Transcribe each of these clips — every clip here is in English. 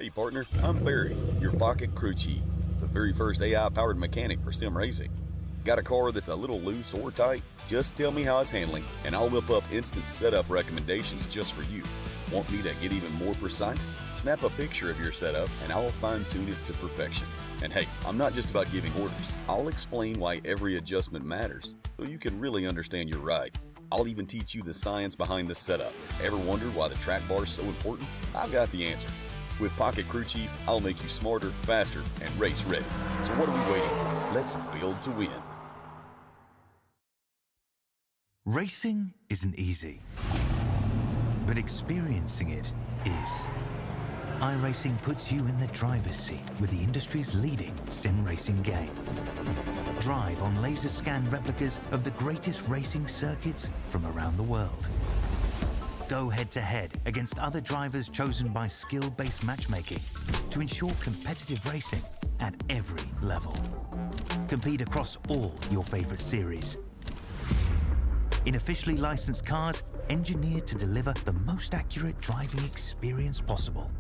Hey partner, I'm Barry, your pocket crew chief, the very first AI-powered mechanic for sim racing. Got a car that's a little loose or tight? Just tell me how it's handling, and I'll whip up instant setup recommendations just for you. Want me to get even more precise? Snap a picture of your setup, and I'll fine-tune it to perfection. And hey, I'm not just about giving orders. I'll explain why every adjustment matters, so you can really understand your ride. I'll even teach you the science behind the setup. Ever wondered why the track bar is so important? I've got the answer. With Pocket Crew Chief, I'll make you smarter, faster, and race ready. So what are we waiting for? Let's build to win. Racing isn't easy, but experiencing it is. iRacing puts you in the driver's seat with the industry's leading sim racing game. Drive on laser scan replicas of the greatest racing circuits from around the world. Go head-to-head against other drivers chosen by skill-based matchmaking to ensure competitive racing at every level. Compete across all your favorite series. In officially licensed cars, engineered to deliver the most accurate driving experience possible.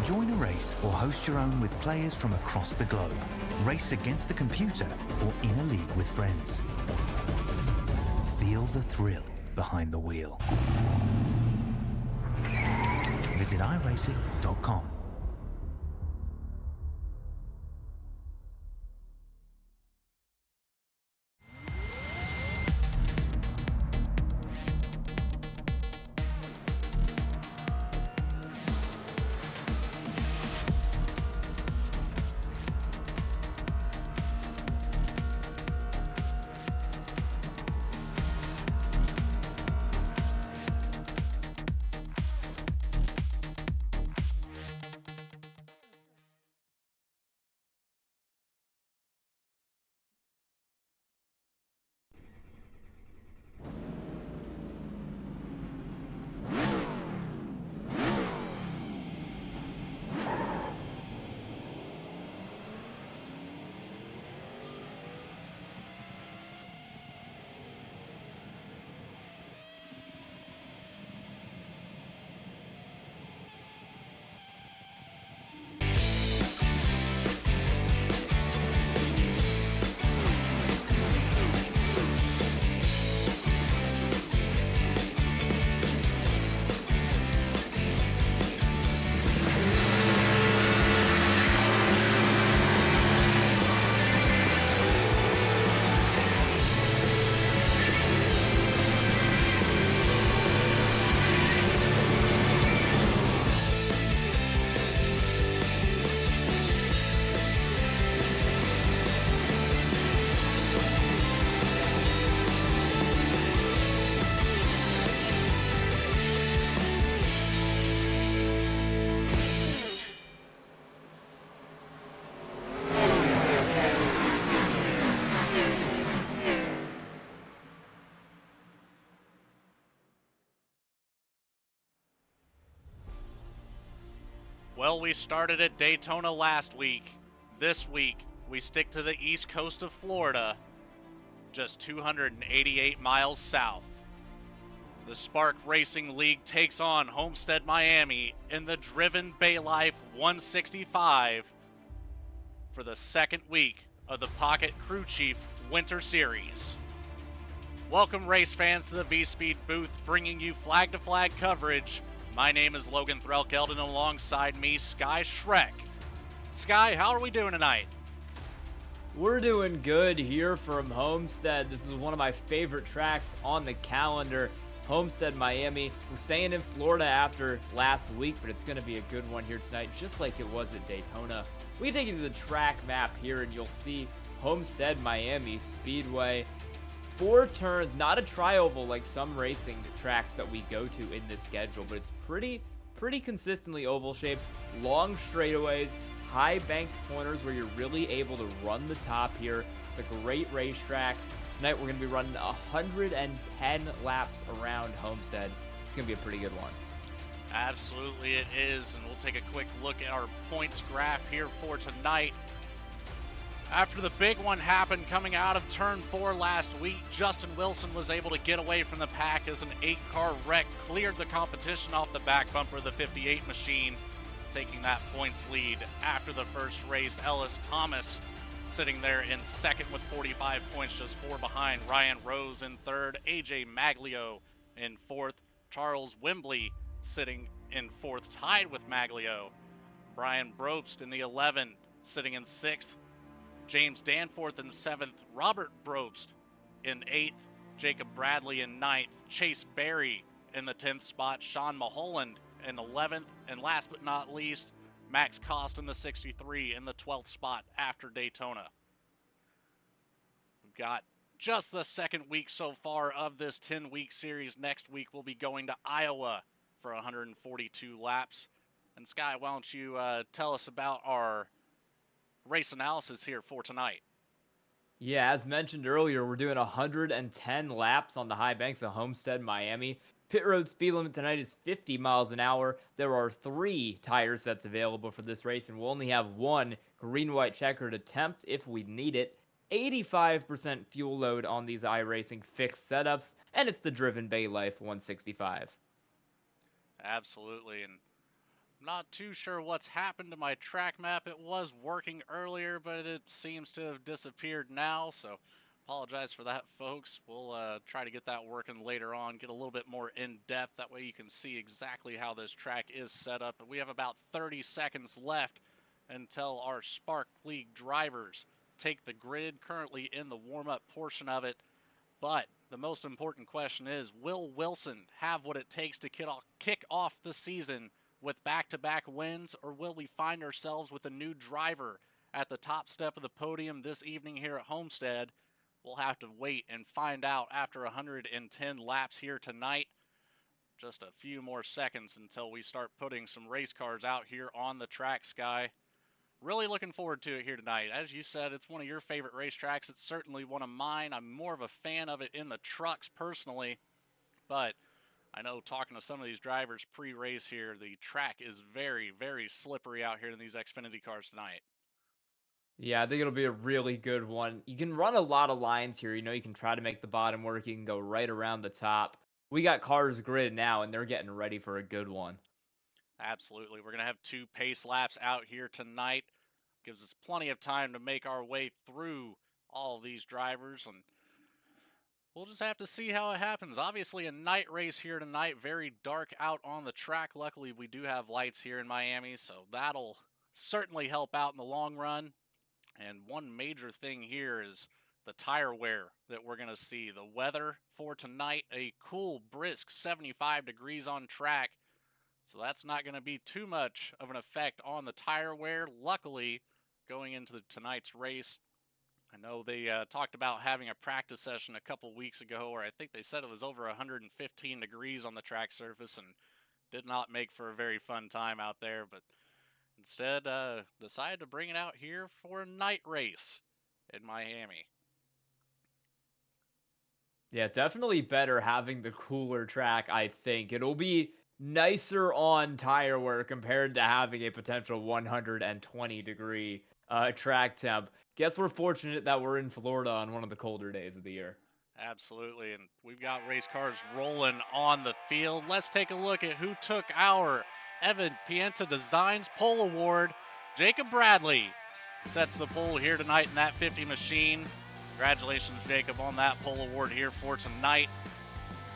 Join a race or host your own with players from across the globe. Race against the computer or in a league with friends. Feel the thrill behind the wheel. Visit iRacing.com. Well, we started at Daytona last week. This week, we stick to the east coast of Florida, just 288 miles south. The Spark Racing League takes on Homestead-Miami in the Driven Bay Life 165 for the second week of the Pocket Crew Chief Winter Series. Welcome, race fans, to the V-Speed booth, bringing you flag-to-flag coverage. My name is Logan Threlkeld, and alongside me, Sky Shrek. Sky, how are we doing tonight? We're doing good here from Homestead. This is one of my favorite tracks on the calendar, Homestead-Miami. We're staying in Florida after last week, but it's going to be a good one here tonight, just like it was at Daytona. We take you to the track map here, and you'll see Homestead-Miami Speedway. 4 turns, not a tri-oval like some racing tracks that we go to in this schedule, but it's pretty consistently oval shaped, long straightaways, high banked corners where you're really able to run the top here. It's a great racetrack. Tonight we're going to be running 110 laps around Homestead. It's going to be a pretty good one. Absolutely it is, and we'll take a quick look at our points graph here for tonight. After the big one happened coming out of turn 4 last week, Justin Wilson was able to get away from the pack as an 8-car wreck cleared the competition off the back bumper of the 58 machine, taking that points lead. After the first race, Ellis Thomas sitting there in second with 45 points, just 4 behind. Ryan Rose in third, AJ Maglio in fourth, Charles Wembley sitting in fourth, tied with Maglio. Brian Brobst in the 11, sitting in sixth. James Danforth in 7th, Robert Brobst in 8th, Jacob Bradley in 9th, Chase Berry in the 10th spot, Sean Mulholland in 11th, and last but not least, Max Cost in the 63 in the 12th spot after Daytona. We've got just the second week so far of this 10-week series. Next week we'll be going to Iowa for 142 laps. And Sky, why don't you tell us about our race analysis here for tonight? Yeah, as mentioned earlier, we're doing 110 laps on the high banks of Homestead-Miami. Pit road speed limit tonight is 50 miles an hour. There are 3 tire sets available for this race, and we'll only have 1 green-white checkered attempt if we need it. 85% fuel load on these iRacing fixed setups, and it's the Driven Bay Life 165. Absolutely, and I'm not too sure what's happened to my track map. It was working earlier, but it seems to have disappeared now, so apologize for that, folks. We'll try to get that working later on, get a little bit more in-depth. That way you can see exactly how this track is set up. And we have about 30 seconds left until our Spark League drivers take the grid, currently in the warm-up portion of it. But the most important question is, will Wilson have what it takes to kick off the season with back-to-back wins, or will we find ourselves with a new driver at the top step of the podium this evening here at Homestead? We'll have to wait and find out after 110 laps here tonight. Just a few more seconds until we start putting some race cars out here on the track, Sky. Really looking forward to it here tonight. As you said, it's one of your favorite racetracks. It's certainly one of mine. I'm more of a fan of it in the trucks personally, but I know talking to some of these drivers pre-race here, the track is very, very slippery out here in these Xfinity cars tonight. Yeah, I think it'll be a really good one. You can run a lot of lines here. You can try to make the bottom work. You can go right around the top. We got cars grid now, and they're getting ready for a good one. Absolutely. We're going to have 2 pace laps out here tonight. Gives us plenty of time to make our way through all these drivers, and we'll just have to see how it happens. Obviously, a night race here tonight, very dark out on the track. Luckily, we do have lights here in Miami, so that'll certainly help out in the long run. And one major thing here is the tire wear that we're going to see. The weather for tonight, a cool, brisk 75 degrees on track. So that's not going to be too much of an effect on the tire wear. Luckily, going into tonight's race, I know they talked about having a practice session a couple weeks ago, or I think they said it was over 115 degrees on the track surface, and did not make for a very fun time out there, but instead decided to bring it out here for a night race in Miami. Yeah, definitely better having the cooler track, I think. It'll be nicer on tire wear compared to having a potential 120 degree track temp. Guess we're fortunate that we're in Florida on one of the colder days of the year. Absolutely, and we've got race cars rolling on the field. Let's take a look at who took our Evan Pienta Designs Pole Award. Jacob Bradley sets the pole here tonight in that 50 machine. Congratulations, Jacob, on that pole award here for tonight.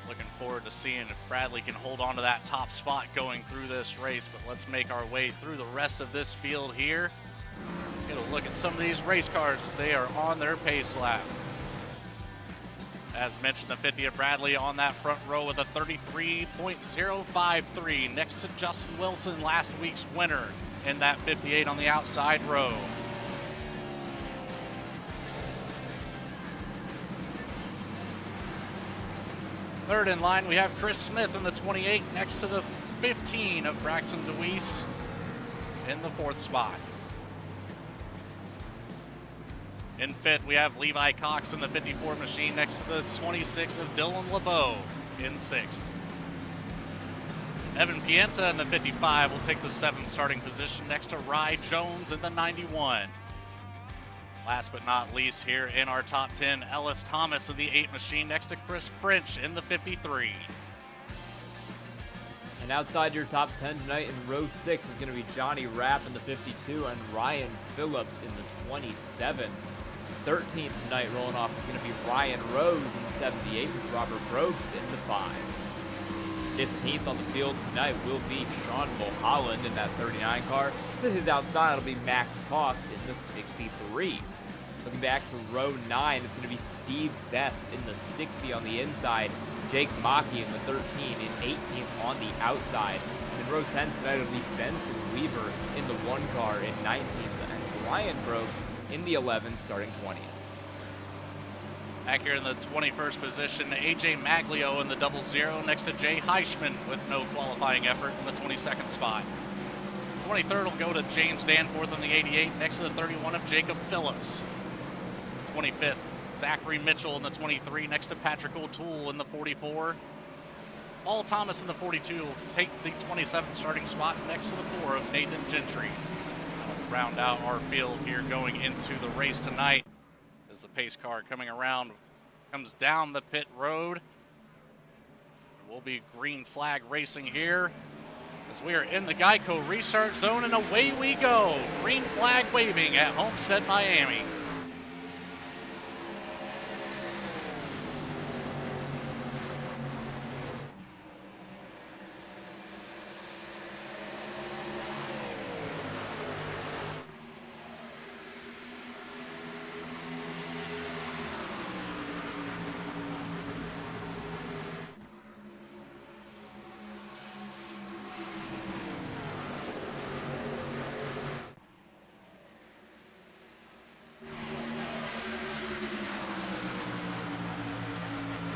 Looking forward to seeing if Bradley can hold on to that top spot going through this race, but let's make our way through the rest of this field here. Get a look at some of these race cars as they are on their pace lap. As mentioned, the 50 of Bradley on that front row with a 33.053 next to Justin Wilson, last week's winner, in that 58 on the outside row. Third in line, we have Chris Smith in the 28 next to the 15 of Braxton DeWeese in the 4th spot. In 5th, we have Levi Cox in the 54 machine next to the 26 of Dylan LeBeau in 6th. Evan Pienta in the 55 will take the 7th starting position next to Rye Jones in the 91. Last but not least here in our top 10, Ellis Thomas in the 8 machine next to Chris French in the 53. And outside your top 10 tonight in row 6 is going to be Johnny Rapp in the 52 and Ryan Phillips in the 27. 13th tonight rolling off is going to be Ryan Rose in the 78 with Robert Brobst in the 5. 15th on the field tonight will be Sean Mulholland in that 39 car. To his outside, it'll be Max Cost in the 63. Looking back to row 9, it's going to be Steve Best in the 60 on the inside. Jake Maki in the 13 and 18th on the outside. In row 10 tonight, it'll be Benson Weaver in the 1 car in 19th and Ryan Brobst in the 11 starting 20th. Back here in the 21st position, AJ Maglio in the 00 next to Jay Heischman with no qualifying effort in the 22nd spot. 23rd will go to James Danforth in the 88 next to the 31 of Jacob Phillips. 25th, Zachary Mitchell in the 23 next to Patrick O'Toole in the 44. Paul Thomas in the 42 will take the 27th starting spot next to the 4 of Nathan Gentry. We'll round out our field here going into the race tonight as the pace car coming around comes down the pit road. It will be green flag racing here as we are in the Geico restart zone, and away we go. Green flag waving at Homestead-Miami.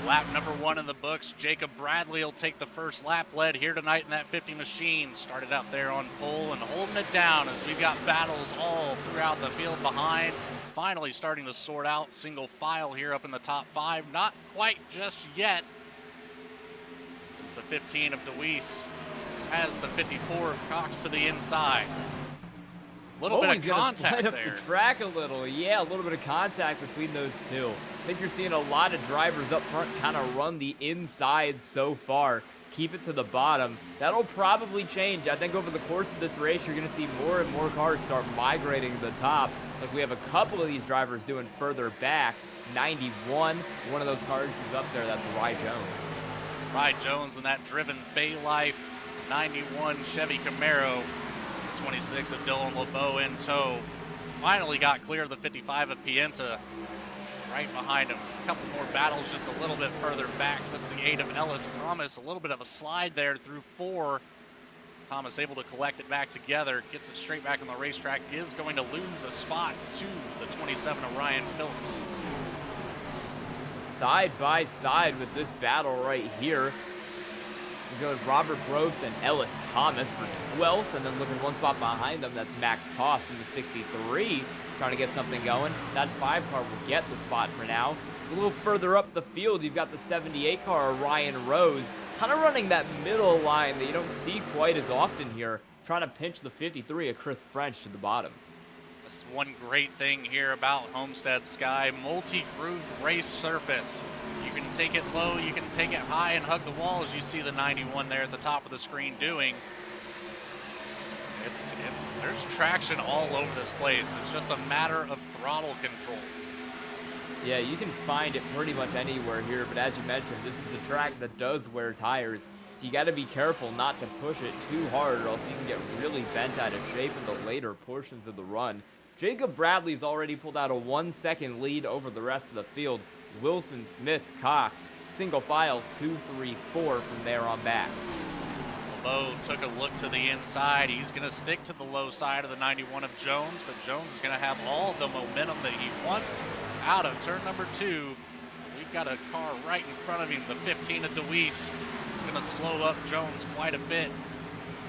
Lap number 1 in the books. Jacob Bradley will take the first lap, led here tonight in that 50 machine. Started out there on pole and holding it down as we've got battles all throughout the field behind. Finally starting to sort out single file here up in the top 5. Not quite just yet. It's the 15 of DeWeese has the 54 of Cox to the inside. A little bit of contact up there. The track a little. Yeah, a little bit of contact between those two. I think you're seeing a lot of drivers up front kind of run the inside so far. Keep it to the bottom. That'll probably change. I think over the course of this race, you're going to see more and more cars start migrating to the top. Like we have a couple of these drivers doing further back. 91, one of those cars who's up there, that's Rye Jones. Rye Jones in that driven Bay Life 91 Chevy Camaro. 26 of Dylan LeBeau in tow. Finally got clear of the 55 of Pienta right behind him. A couple more battles just a little bit further back. That's the 8 of Ellis Thomas. A little bit of a slide there through 4. Thomas able to collect it back together, gets it straight back on the racetrack, is going to lose a spot to the 27 of Ryan Phillips. Side by side with this battle right here. We go with Robert Brobst and Ellis Thomas for 12th, and then looking one spot behind them, that's Max Cost in the 63, trying to get something going. That 5 car will get the spot for now. A little further up the field, you've got the 78 car, Ryan Rose, kind of running that middle line that you don't see quite as often here, trying to pinch the 53 of Chris French to the bottom. That's one great thing here about Homestead Sky, multi-grooved race surface. You can take it low, you can take it high and hug the wall, as you see the 91 there at the top of the screen doing. There's traction all over this place. It's just a matter of throttle control. Yeah, you can find it pretty much anywhere here, but as you mentioned, this is the track that does wear tires. So you got to be careful not to push it too hard, or else you can get really bent out of shape in the later portions of the run. Jacob Bradley's already pulled out a 1-second lead over the rest of the field. Wilson, Smith, Cox, single file 2, 3, 4 from there on back. LeBeau took a look to the inside. He's going to stick to the low side of the 91 of Jones, but Jones is going to have all the momentum that he wants out of turn number 2. We've got a car right in front of him, the 15 of DeWeese. It's going to slow up Jones quite a bit.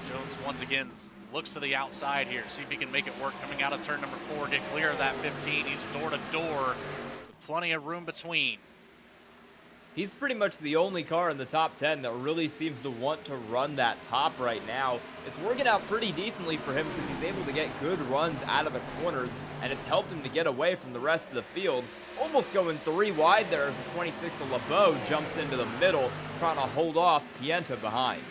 Jones once again looks to the outside here, see if he can make it work coming out of turn number 4, get clear of that 15. He's door to door with plenty of room between. He's pretty much the only car in the top 10 that really seems to want to run that top right now. It's working out pretty decently for him because he's able to get good runs out of the corners, and it's helped him to get away from the rest of the field. Almost going 3 wide there as the 26 of LeBeau jumps into the middle, trying to hold off Pienta behind.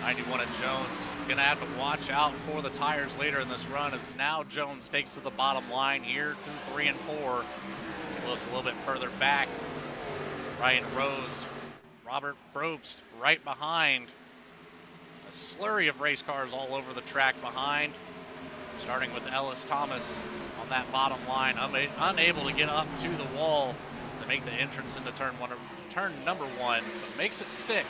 91 of Jones is going to have to watch out for the tires later in this run, as now Jones takes to the bottom line here through 3 and 4. Look a little bit further back. Ryan Rose, Robert Brobst right behind. A slurry of race cars all over the track behind. Starting with Ellis Thomas on that bottom line, unable to get up to the wall to make the entrance into turn number 1, but makes it stick.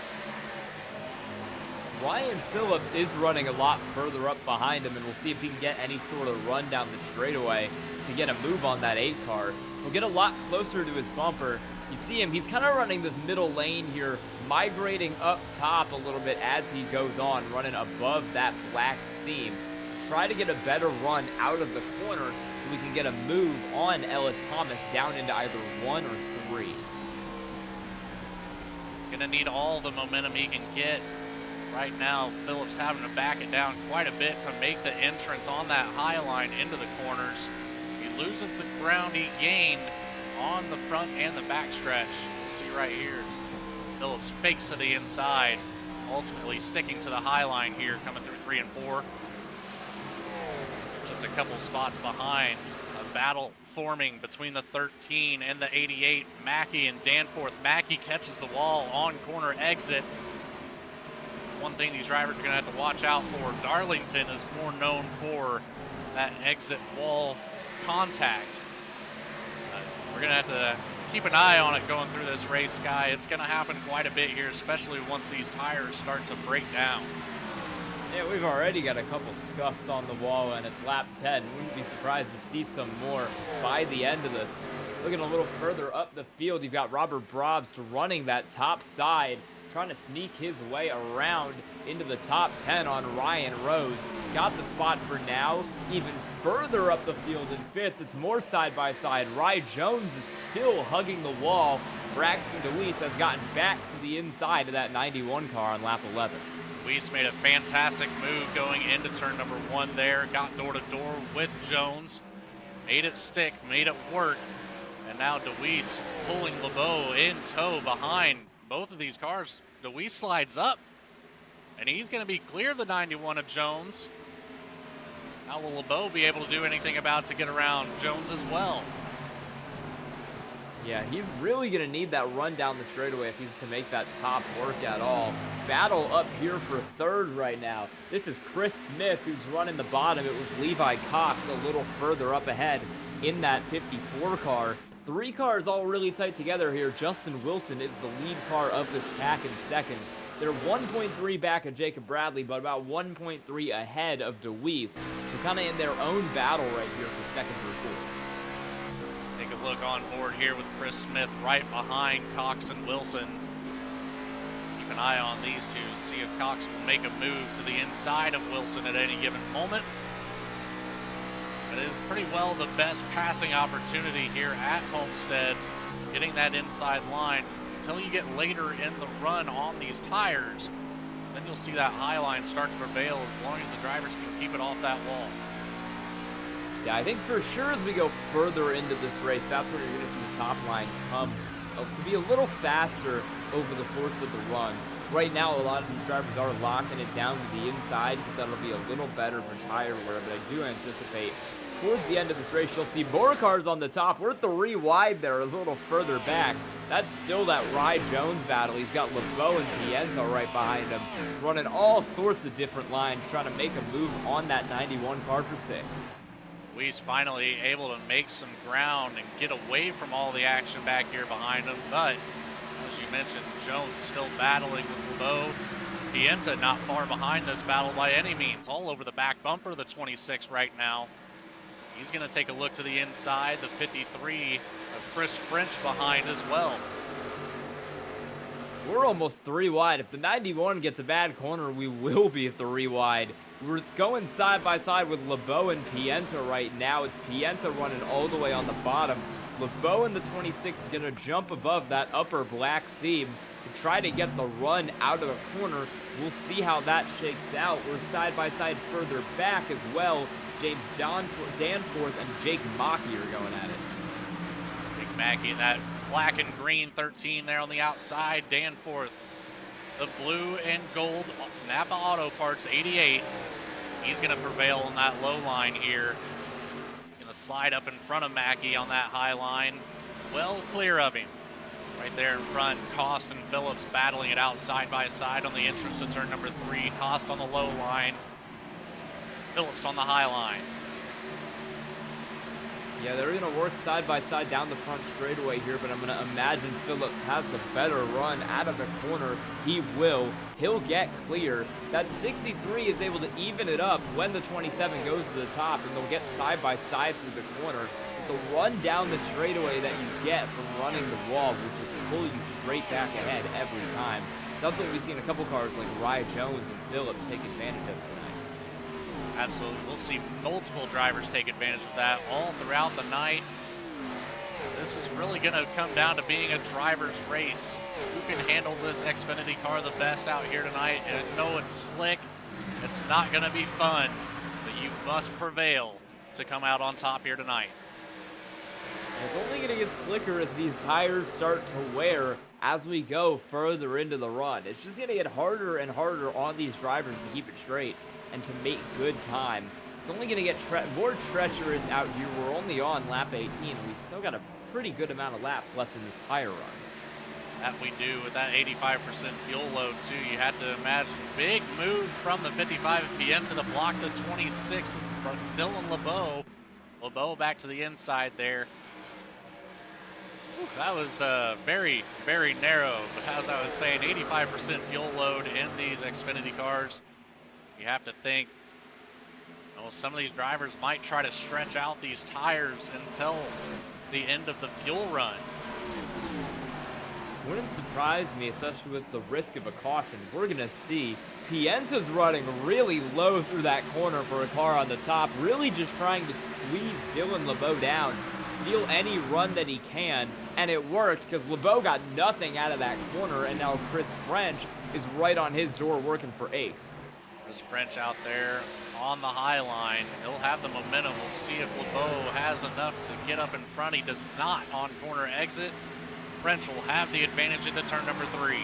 Ryan Phillips is running a lot further up behind him, and we'll see if he can get any sort of run down the straightaway to get a move on that 8 car. He'll get a lot closer to his bumper. You see him, he's kind of running this middle lane here, migrating up top a little bit as he goes on, running above that black seam. Try to get a better run out of the corner so we can get a move on Ellis Thomas down into either 1 or 3. He's going to need all the momentum he can get. Right now, Phillips having to back it down quite a bit to make the entrance on that high line into the corners. He loses the ground he gained on the front and the back stretch. You see right here, Phillips fakes to the inside, ultimately sticking to the high line here, coming through 3 and 4. Just a couple spots behind. A battle forming between the 13 and the 88, Mackey and Danforth. Mackey catches the wall on corner exit. One thing these drivers are going to have to watch out for. Darlington is more known for that exit wall contact. We're going to have to keep an eye on it going through this race, Sky. It's going to happen quite a bit here, especially once these tires start to break down. Yeah, we've already got a couple scuffs on the wall, and it's lap 10. Wouldn't be surprised to see some more by the end of this. Looking a little further up the field, you've got Robert Brobst running that top side, trying to sneak his way around into the top 10 on Ryan Rose. Got the spot for now. Even further up the field in 5th, it's more side-by-side. Rye Jones is still hugging the wall. Braxton DeWeese has gotten back to the inside of that 91 car on lap 11. DeWeese made a fantastic move going into turn number 1 there. Got door-to-door with Jones. Made it stick, made it work. And now DeWeese pulling LeBeau in tow behind both of these cars. DeWeese slides up, and he's going to be clear of the 91 of Jones. How will LeBeau be able to do anything about to get around Jones as well? Yeah, he's really going to need that run down the straightaway if he's to make that top work at all. Battle up here for 3rd right now. This is Chris Smith who's running the bottom. It was Levi Cox a little further up ahead in that 54 car. 3 cars all really tight together here. Justin Wilson is the lead car of this pack in 2nd. They're 1.3 back of Jacob Bradley, but about 1.3 ahead of DeWeese. So kind of in their own battle right here for 2nd through 4th. Take a look on board here with Chris Smith right behind Cox and Wilson. Keep an eye on these two, see if Cox will make a move to the inside of Wilson at any given moment. But it is pretty well the best passing opportunity here at Homestead, getting that inside line. Until you get later in the run on these tires, then you'll see that high line start to prevail as long as the drivers can keep it off that wall. Yeah, I think for sure as we go further into this race, that's where you're going to see the top line come to be a little faster over the course of the run. Right now, a lot of these drivers are locking it down to the inside because that'll be a little better for tire wear, but I do anticipate towards the end of this race, you'll see more cars on the top. We're 3 wide there, a little further back. That's still that Rye Jones battle. He's got LeBeau and Pienza right behind him, running all sorts of different lines, trying to make a move on that 91 car for 6th. We's finally able to make some ground and get away from all the action back here behind him, but as you mentioned, Jones still battling with LeBeau. Pienza not far behind this battle by any means, all over the back bumper of the 26 right now. He's going to take a look to the inside, the 53 of Chris French behind as well. We're almost 3 wide. If the 91 gets a bad corner, we will be 3 wide. We're going side by side with LeBeau and Pienta right now. It's Pienta running all the way on the bottom. LeBeau in the 26 is going to jump above that upper black seam to try to get the run out of the corner. We'll see how that shakes out. We're side by side further back as well. James Danforth and Jake Mackey are going at it. Jake Mackey in that black and green 13 there on the outside. Danforth, the blue and gold Napa Auto Parts 88. He's going to prevail on that low line here. He's going to slide up in front of Mackey on that high line. Well clear of him. Right there in front, Cost and Phillips battling it out side by side on the entrance to turn number 3. Cost on the low line. Phillips on the high line. Yeah, they're going to work side by side down the front straightaway here, but I'm going to imagine Phillips has the better run out of the corner. He will. He'll get clear. That 63 is able to even it up when the 27 goes to the top, and they'll get side by side through the corner. But the run down the straightaway that you get from running the wall will just pull you straight back ahead every time. That's what we've seen a couple cars like Rye Jones and Phillips take advantage of tonight. Absolutely. We'll see multiple drivers take advantage of that all throughout the night. This is really going to come down to being a driver's race. Who can handle this Xfinity car the best out here tonight? And I know it's slick. It's not going to be fun, but you must prevail to come out on top here tonight. It's only going to get slicker as these tires start to wear as we go further into the run. It's just going to get harder and harder on these drivers to keep it straight and to make good time. It's only going to get more treacherous out here. We're only on lap 18, and we still got a pretty good amount of laps left in this tire run. That we do with that 85% fuel load, too. You have to imagine big move from the 55 at Pienza to block the 26 from Dylan LeBeau. LeBeau back to the inside there. That was very, very narrow, but as I was saying, 85% fuel load in these Xfinity cars. You have to think, some of these drivers might try to stretch out these tires until the end of the fuel run. Wouldn't surprise me, especially with the risk of a caution. We're going to see Pienza's running really low through that corner for a car on the top, really just trying to squeeze Dylan LeBeau down, steal any run that he can, and it worked because LeBeau got nothing out of that corner, and now Chris French is right on his door working for 8th. Chris French out there on the high line. He'll have the momentum. We'll see if LeBeau has enough to get up in front. He does not on corner exit. French will have the advantage into turn number 3.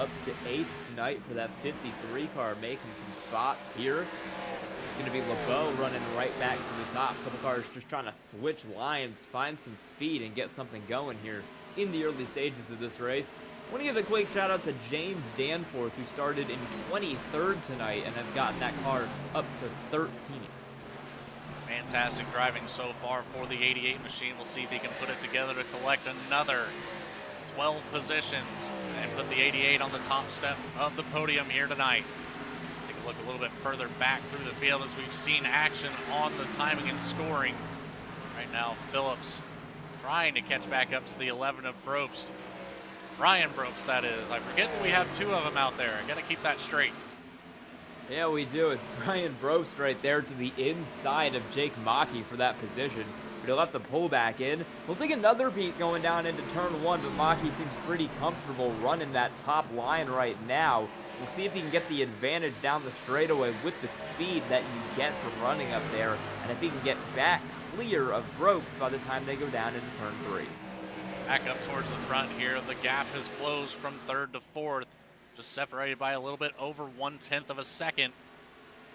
Up to 8th tonight for that 53 car, making some spots here. It's going to be LeBeau running right back to the top. A couple cars just trying to switch lines, find some speed, and get something going here in the early stages of this race. I want to give a quick shout out to James Danforth, who started in 23rd tonight and has gotten that car up to 13th. Fantastic driving so far for the 88 machine. We'll see if he can put it together to collect another 12 positions and put the 88 on the top step of the podium here tonight. Take a look a little bit further back through the field as we've seen action on the timing and scoring. Right now, Phillips trying to catch back up to the 11 of Brobst. Brian Brobst, that is. I forget that we have 2 of them out there. I got to keep that straight. Yeah, we do. It's Brian Brobst right there to the inside of Jake Mackey for that position. But he'll have to pull back in. We'll take another peek going down into turn 1, but Mackey seems pretty comfortable running that top line right now. We'll see if he can get the advantage down the straightaway with the speed that you get from running up there, and if he can get back clear of Brobst by the time they go down into turn 3. Back up towards the front here. The gap has closed from 3rd to 4th. Just separated by a little bit over 1/10 of a second.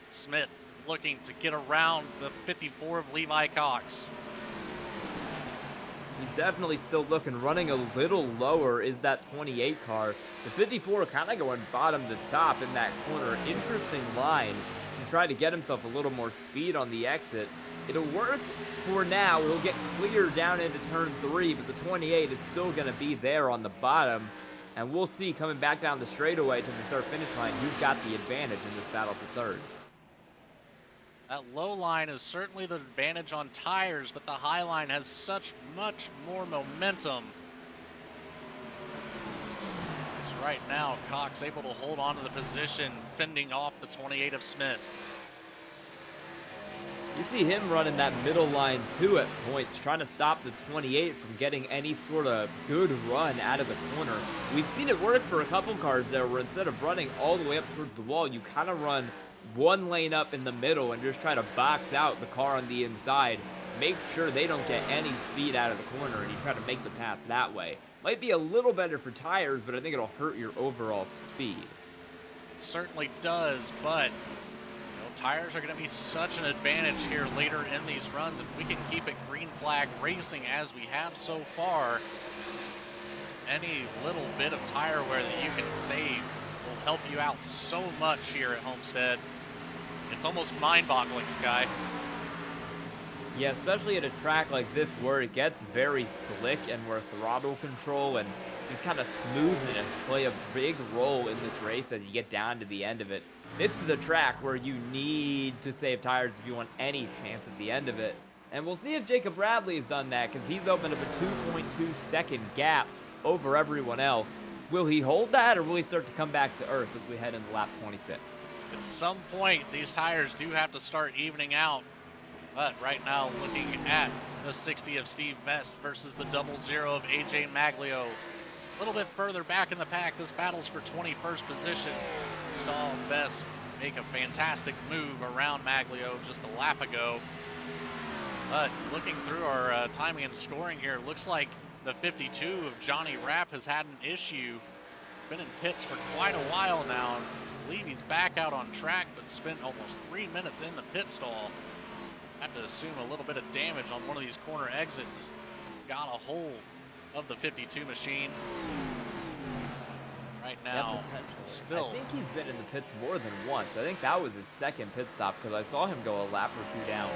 Smith looking to get around the 54 of Levi Cox. He's definitely still looking. Running a little lower is that 28 car. The 54 kind of going bottom to top in that corner. Interesting line. And try to get himself a little more speed on the exit. It'll work for now. He'll get clear down into turn 3, but the 28 is still going to be there on the bottom. And we'll see coming back down the straightaway to the start-finish line who's got the advantage in this battle for 3rd. That low line is certainly the advantage on tires, but the high line has such much more momentum. So right now, Cox able to hold on to the position, fending off the 28 of Smith. You see him running that middle line too at points, trying to stop the 28 from getting any sort of good run out of the corner. We've seen it work for a couple cars there, where instead of running all the way up towards the wall, you kind of run one lane up in the middle and just try to box out the car on the inside. Make sure they don't get any speed out of the corner, and you try to make the pass that way. Might be a little better for tires, but I think it'll hurt your overall speed. It certainly does, but tires are going to be such an advantage here later in these runs. If we can keep it green flag racing as we have so far, any little bit of tire wear that you can save will help you out so much here at Homestead. It's almost mind-boggling, Sky. Yeah, especially at a track like this where it gets very slick and where throttle control and just kind of smoothness play a big role in this race as you get down to the end of it. This is a track where you need to save tires if you want any chance at the end of it. And we'll see if Jacob Bradley has done that, because he's opened up a 2.2 second gap over everyone else. Will he hold that, or will he start to come back to earth as we head into lap 26? At some point, these tires do have to start evening out. But right now, looking at the 60 of Steve Best versus the 00 of AJ Maglio. A little bit further back in the pack, this battle's for 21st position. Stahl and Best make a fantastic move around Maglio just a lap ago. But looking through our timing and scoring here, looks like the 52 of Johnny Rapp has had an issue. He's been in pits for quite a while now. I believe he's back out on track, but spent almost 3 minutes in the pit stall. Have to assume a little bit of damage on one of these corner exits. Got a hold of the 52 machine. Right now, still. I think he's been in the pits more than once. I think that was his second pit stop, because I saw him go a lap or two down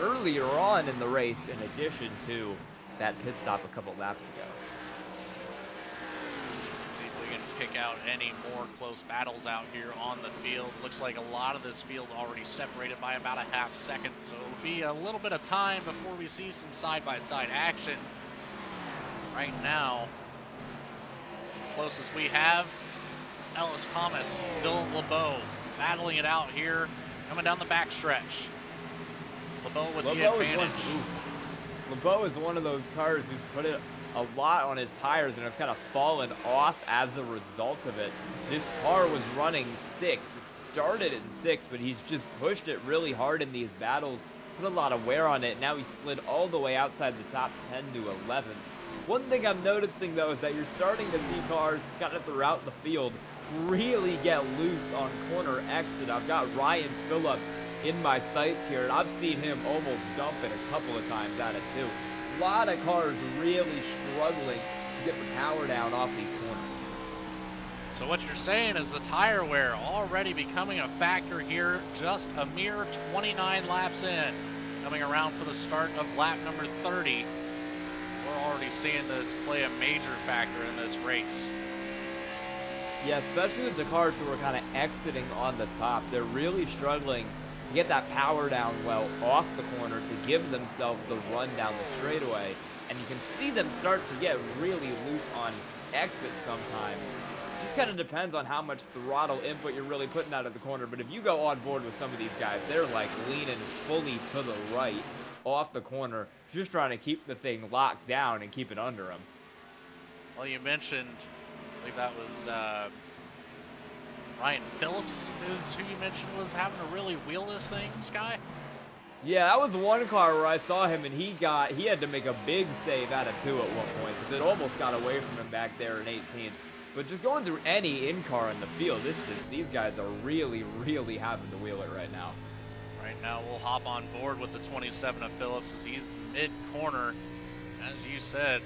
earlier on in the race, in addition to that pit stop a couple laps ago. See if we can pick out any more close battles out here on the field. Looks like a lot of this field already separated by about a half second, so it'll be a little bit of time before we see some side-by-side action. Right now, closest we have, Ellis Thomas, Dylan LeBeau battling it out here, coming down the backstretch. LeBeau with the advantage. LeBeau is one of those cars who's put it a lot on his tires and has kind of fallen off as a result of it. This car was running 6. It started in 6, but he's just pushed it really hard in these battles, put a lot of wear on it. Now he slid all the way outside the top 10 to 11. One thing I'm noticing, though, is that you're starting to see cars kind of throughout the field really get loose on corner exit. I've got Ryan Phillips in my sights here, and I've seen him almost dump it a couple of times out of 2. A lot of cars really struggling to get the power down off these corners. So what you're saying is the tire wear already becoming a factor here, just a mere 29 laps in. Coming around for the start of lap number 30. We're already seeing this play a major factor in this race. Yeah, especially with the cars who are kind of exiting on the top. They're really struggling to get that power down well off the corner to give themselves the run down the straightaway. And you can see them start to get really loose on exit sometimes. Just kind of depends on how much throttle input you're really putting out of the corner. But if you go on board with some of these guys, they're like leaning fully to the right off the corner, just trying to keep the thing locked down and keep it under them. Well, you mentioned, I believe that was Ryan Phillips is who you mentioned was having to really wheel this thing, Sky? Yeah, that was one car where I saw him and he had to make a big save out of 2 at one point, because it almost got away from him back there in 18. But just going through any in-car in the field, these guys are really, really having to wheel it right now. Right now, we'll hop on board with the 27 of Phillips as he's mid-corner. As you said,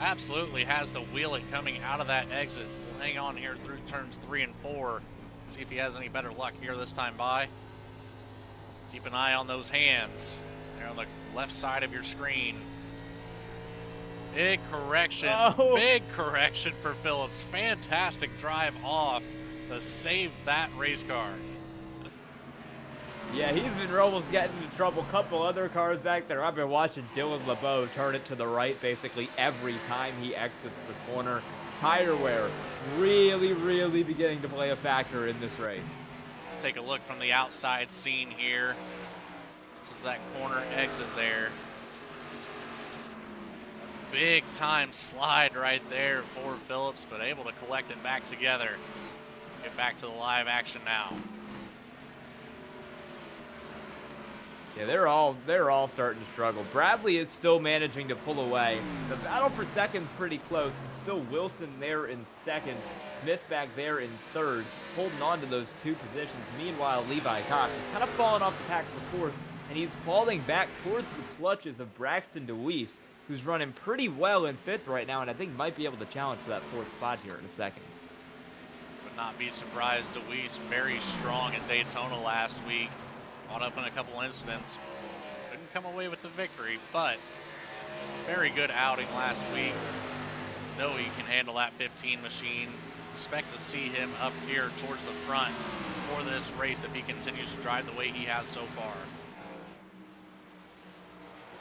absolutely has to wheel it coming out of that exit. We'll hang on here through turns 3 and 4. See if he has any better luck here this time by. Keep an eye on those hands. They're on the left side of your screen. Big correction. Oh. Big correction for Phillips. Fantastic drive off to save that race car. Yeah, he's been almost getting into trouble. Couple other cars back there. I've been watching Dylan LeBeau turn it to the right basically every time he exits the corner. Tire wear really, really beginning to play a factor in this race. Let's take a look from the outside scene here. This is that corner exit there. Big time slide right there for Phillips, but able to collect it back together. Get back to the live action now. Yeah, they're all starting to struggle. Bradley is still managing to pull away. The battle for second's pretty close. It's still Wilson there in second, Smith back there in third, holding on to those two positions. Meanwhile, Levi Cox is kind of falling off the pack for fourth, and he's falling back towards the clutches of Braxton DeWeese, who's running pretty well in fifth right now, and I think might be able to challenge for that fourth spot here in a second. Would not be surprised. DeWeese very strong at Daytona last week. Caught up in a couple incidents. Couldn't come away with the victory, but very good outing last week. Know he can handle that 15 machine. Expect to see him up here towards the front for this race if he continues to drive the way he has so far.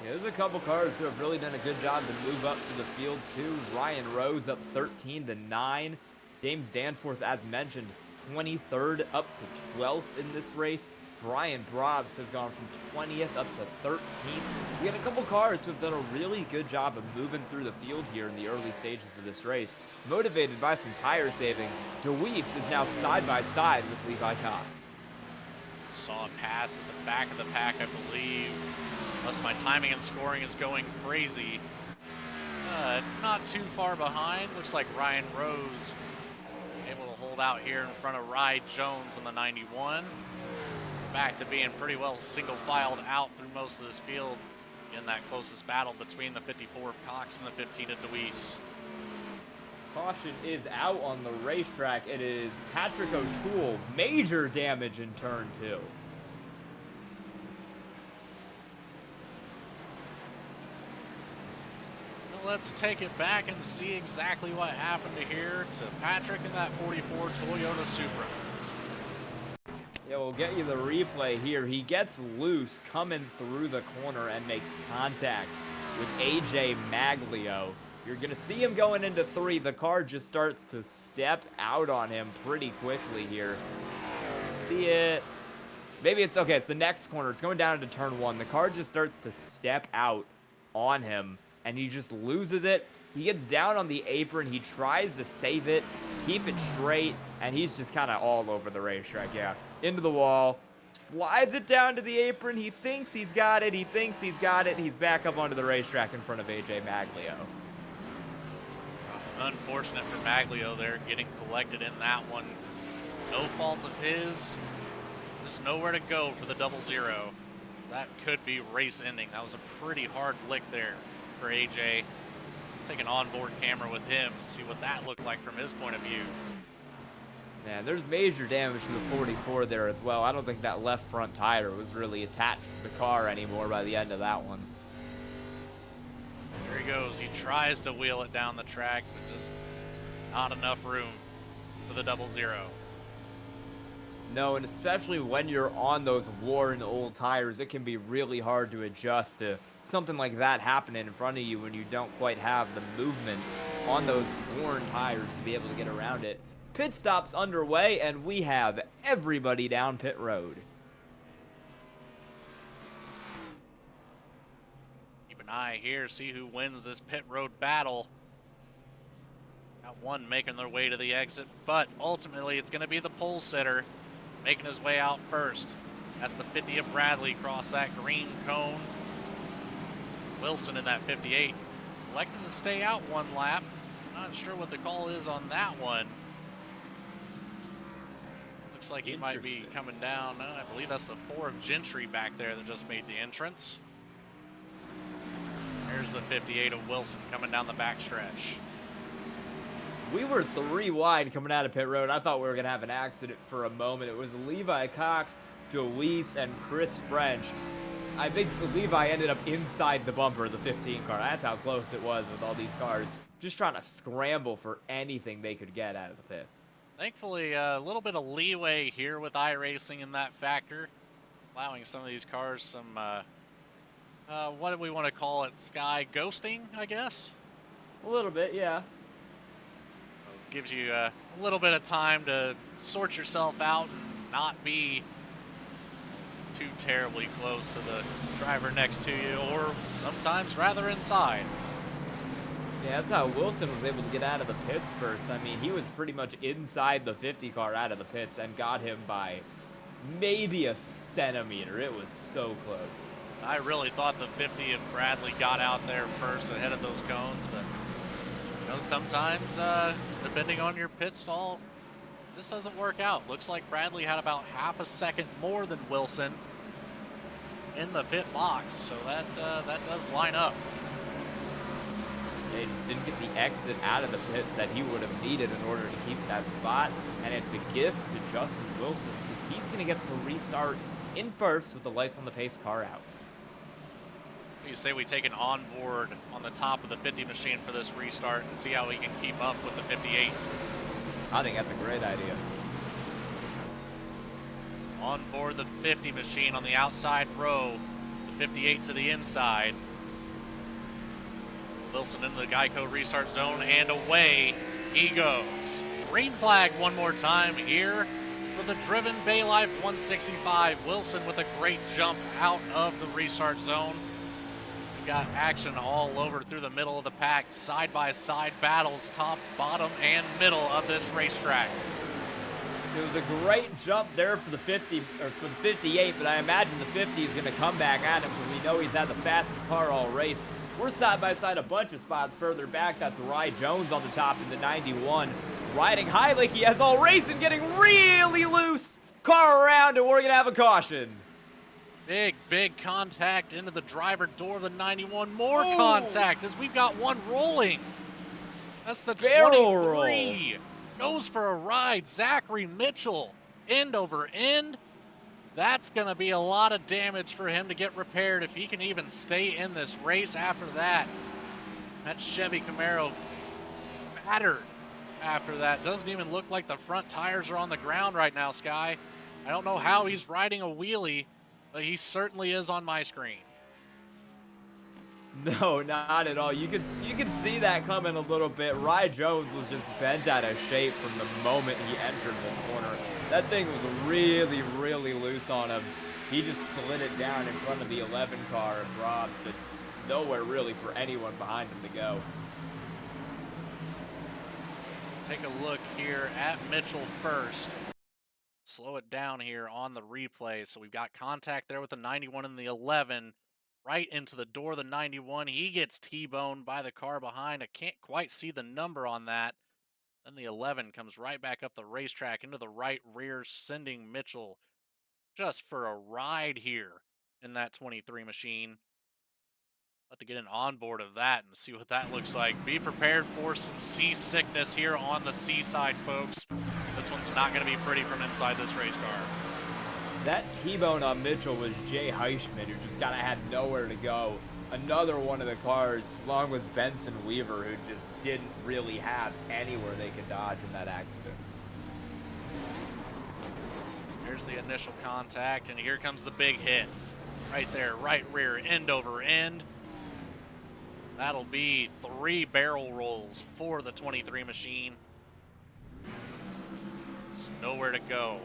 Yeah, there's a couple cars who have really done a good job to move up to the field too. Ryan Rose up 13-9. James Danforth, as mentioned, 23rd up to 12th in this race. Brian Brobst has gone from 20th up to 13th. We had a couple cars who have done a really good job of moving through the field here in the early stages of this race. Motivated by some tire saving, DeWeese is now side by side with Levi Cox. Saw a pass at the back of the pack, I believe. Unless my timing and scoring is going crazy. Not too far behind. Looks like Ryan Rose able to hold out here in front of Rye Jones on the 91. Back to being pretty well single filed out through most of this field in that closest battle between the 54 of Cox and the 15 of DeWeese. Caution is out on the racetrack. It is Patrick O'Toole. Major damage in turn 2. Let's take it back and see exactly what happened here to Patrick in that 44 Toyota Supra. Yeah, we'll get you the replay here. He gets loose coming through the corner and makes contact with AJ Maglio. You're going to see him going into 3. The car just starts to step out on him pretty quickly here. See it? Maybe it's okay. It's the next corner. It's going down into turn 1. The car just starts to step out on him, and he just loses it. He gets down on the apron. He tries to save it, keep it straight, and he's just kind of all over the racetrack. Yeah, into the wall, slides it down to the apron. He thinks he's got it. He thinks he's got it. He's back up onto the racetrack in front of AJ Maglio. Unfortunate for Maglio there, getting collected in that one. No fault of his. Just nowhere to go for the 0-0. That could be race ending. That was a pretty hard lick there for AJ. Take an onboard camera with him, see what that looked like from his point of view. Yeah, there's major damage to the 44 there as well. I don't think that left front tire was really attached to the car anymore by the end of that one. There he goes. He tries to wheel it down the track, but just not enough room for the 0-0. No, and especially when you're on those worn old tires, it can be really hard to adjust to something like that happening in front of you when you don't quite have the movement on those worn tires to be able to get around it. Pit stop's underway, and we have everybody down pit road. Keep an eye here, see who wins this pit road battle. Got one making their way to the exit, but ultimately it's going to be the pole sitter making his way out first. That's the 50 of Bradley across that green cone. Wilson in that 58 elected to stay out one lap. Not sure what the call is on that one. Looks like he might be coming down. I believe that's the 4 of Gentry back there that just made the entrance. There's the 58 of Wilson coming down the backstretch. We were 3 wide coming out of pit road. I thought we were going to have an accident for a moment. It was Levi Cox, DeWeese, and Chris French. I think Levi ended up inside the bumper of the 15 car. That's how close it was with all these cars. Just trying to scramble for anything they could get out of the pits. Thankfully, a little bit of leeway here with iRacing in that factor. Allowing some of these cars some, what do we want to call it? Sky ghosting, I guess? A little bit, yeah. Gives you a little bit of time to sort yourself out and not be too terribly close to the driver next to you, or sometimes rather inside. Yeah, that's how Wilson was able to get out of the pits first. I mean, he was pretty much inside the 50 car out of the pits and got him by maybe a centimeter. It was so close. I really thought the 50 if Bradley got out there first ahead of those cones, but you know, sometimes, depending on your pit stall, this doesn't work out. Looks like Bradley had about half a second more than Wilson in the pit box, so that does line up. He didn't get the exit out of the pits that he would have needed in order to keep that spot, and it's a gift to Justin Wilson because he's going to get to restart in first with the lights on the pace car out. You say we take an onboard on the top of the 50 machine for this restart and see how we can keep up with the 58. I think that's a great idea. Onboard the 50 machine on the outside row, the 58 to the inside. Wilson into the Geico restart zone, and away he goes. Green flag one more time here for the driven Bay Life 165. Wilson with a great jump out of the restart zone. We got action all over through the middle of the pack, side-by-side battles, top, bottom, and middle of this racetrack. It was a great jump there for the 50 or for the 58, but I imagine the 50 is going to come back at him because we know he's had the fastest car all race. We're side by side a bunch of spots further back. That's Rye Jones on the top in the 91, riding high like he has all race and getting really loose. Car around, and we're going to have a caution. Big contact into the driver door of the 91. More contact as we've got one rolling. That's the Barrel 23. Goes for a ride. Zachary Mitchell, end over end. That's going to be a lot of damage for him to get repaired if he can even stay in this race after that. That Chevy Camaro battered after that. Doesn't even look like the front tires are on the ground right now, Sky. I don't know how he's riding a wheelie, but he certainly is on my screen. No, not at all. You can see that coming a little bit. Rye Jones was just bent out of shape from the moment he entered the corner. That thing was really, really loose on him. He just slid it down in front of the 11 car of Brobst, and nowhere really for anyone behind him to go. Take a look here at Mitchell first. Slow it down here on the replay. So we've got contact there with the 91 and the 11. Right into the door of the 91. He gets T-boned by the car behind. I can't quite see the number on that. Then the 11 comes right back up the racetrack into the right rear, sending Mitchell just for a ride here in that 23 machine. Let to get an onboard of that and see what that looks like. Be prepared for some seasickness here on the seaside, folks. This one's not going to be pretty from inside this race car. That T-bone on Mitchell was Jay Heischman, who just kind of had nowhere to go. Another one of the cars, along with Benson Weaver, who just didn't really have anywhere they could dodge in that accident. Here's the initial contact, and here comes the big hit. Right there, right rear, end over end. That'll be 3 barrel rolls for the 23 machine. There's nowhere to go.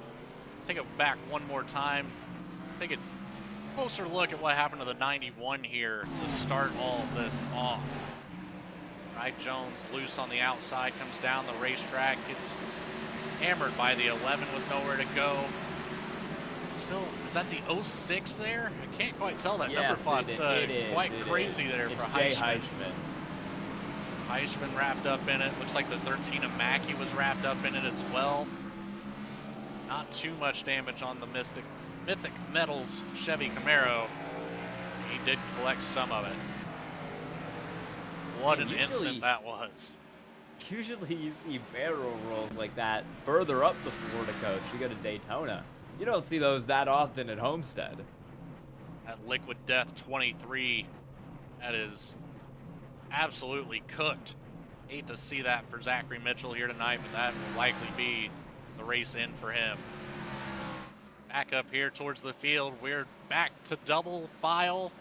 Let's take it back one more time. Take a closer look at what happened to the 91 here to start all of this off. Right, Jones loose on the outside, comes down the racetrack, gets hammered by the 11 with nowhere to go. Still, is that the 06 there? I can't quite tell that number font's quite crazy there for Heischman. Heischman wrapped up in it. Looks like the 13 of Mackey was wrapped up in it as well. Not too much damage on the Mythic Metals Chevy Camaro. He did collect some of it. What an incident that was. Usually you see barrel rolls like that further up the Florida coast. You go to Daytona. You don't see those that often at Homestead. That Liquid Death 23, that is absolutely cooked. Hate to see that for Zachary Mitchell here tonight, but that will likely be the race in for him. Back up here towards the field. We're back to double file.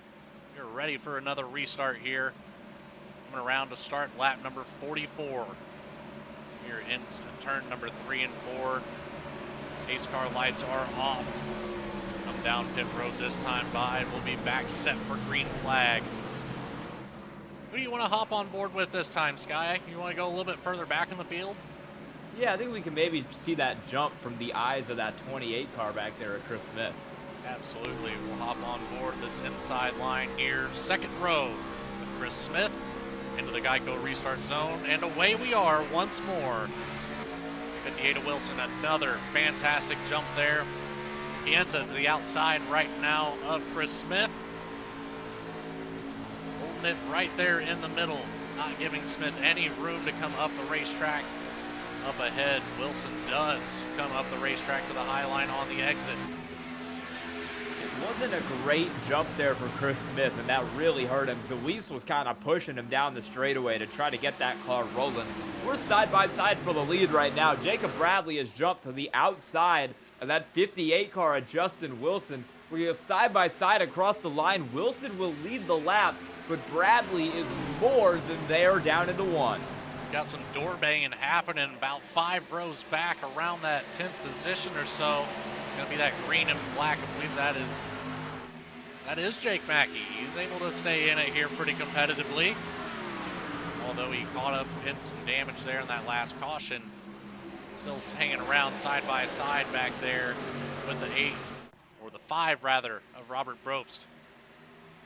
We're ready for another restart here. Coming around to start lap number 44. Here into turn number 3 and 4. Pace car lights are off. down pit road this time by, and we'll be back set for green flag. Who do you want to hop on board with this time, Sky? You want to go a little bit further back in the field? Yeah, I think we can maybe see that jump from the eyes of that 28 car back there at Chris Smith. Absolutely. We'll hop on board this inside line here. Second row with Chris Smith into the Geico restart zone. And away we are once more. 58 of Wilson, another fantastic jump there. Pienta to the outside right now of Chris Smith. Holding it right there in the middle, not giving Smith any room to come up the racetrack. Up ahead, Wilson does come up the racetrack to the high line on the exit. It wasn't a great jump there for Chris Smith, and that really hurt him. Deweese was kind of pushing him down the straightaway to try to get that car rolling. We're side by side for the lead right now. Jacob Bradley has jumped to the outside of that 58 car of Justin Wilson. We go side by side across the line. Wilson will lead the lap, but Bradley is more than there down into one. Got some door banging happening about 5 rows back around that 10th position or so. Gonna be that green and black. I believe that is Jake Mackey. He's able to stay in it here pretty competitively. Although he caught up in some damage there in that last caution. Still hanging around side by side back there with the 8, or the 5 rather, of Robert Brobst.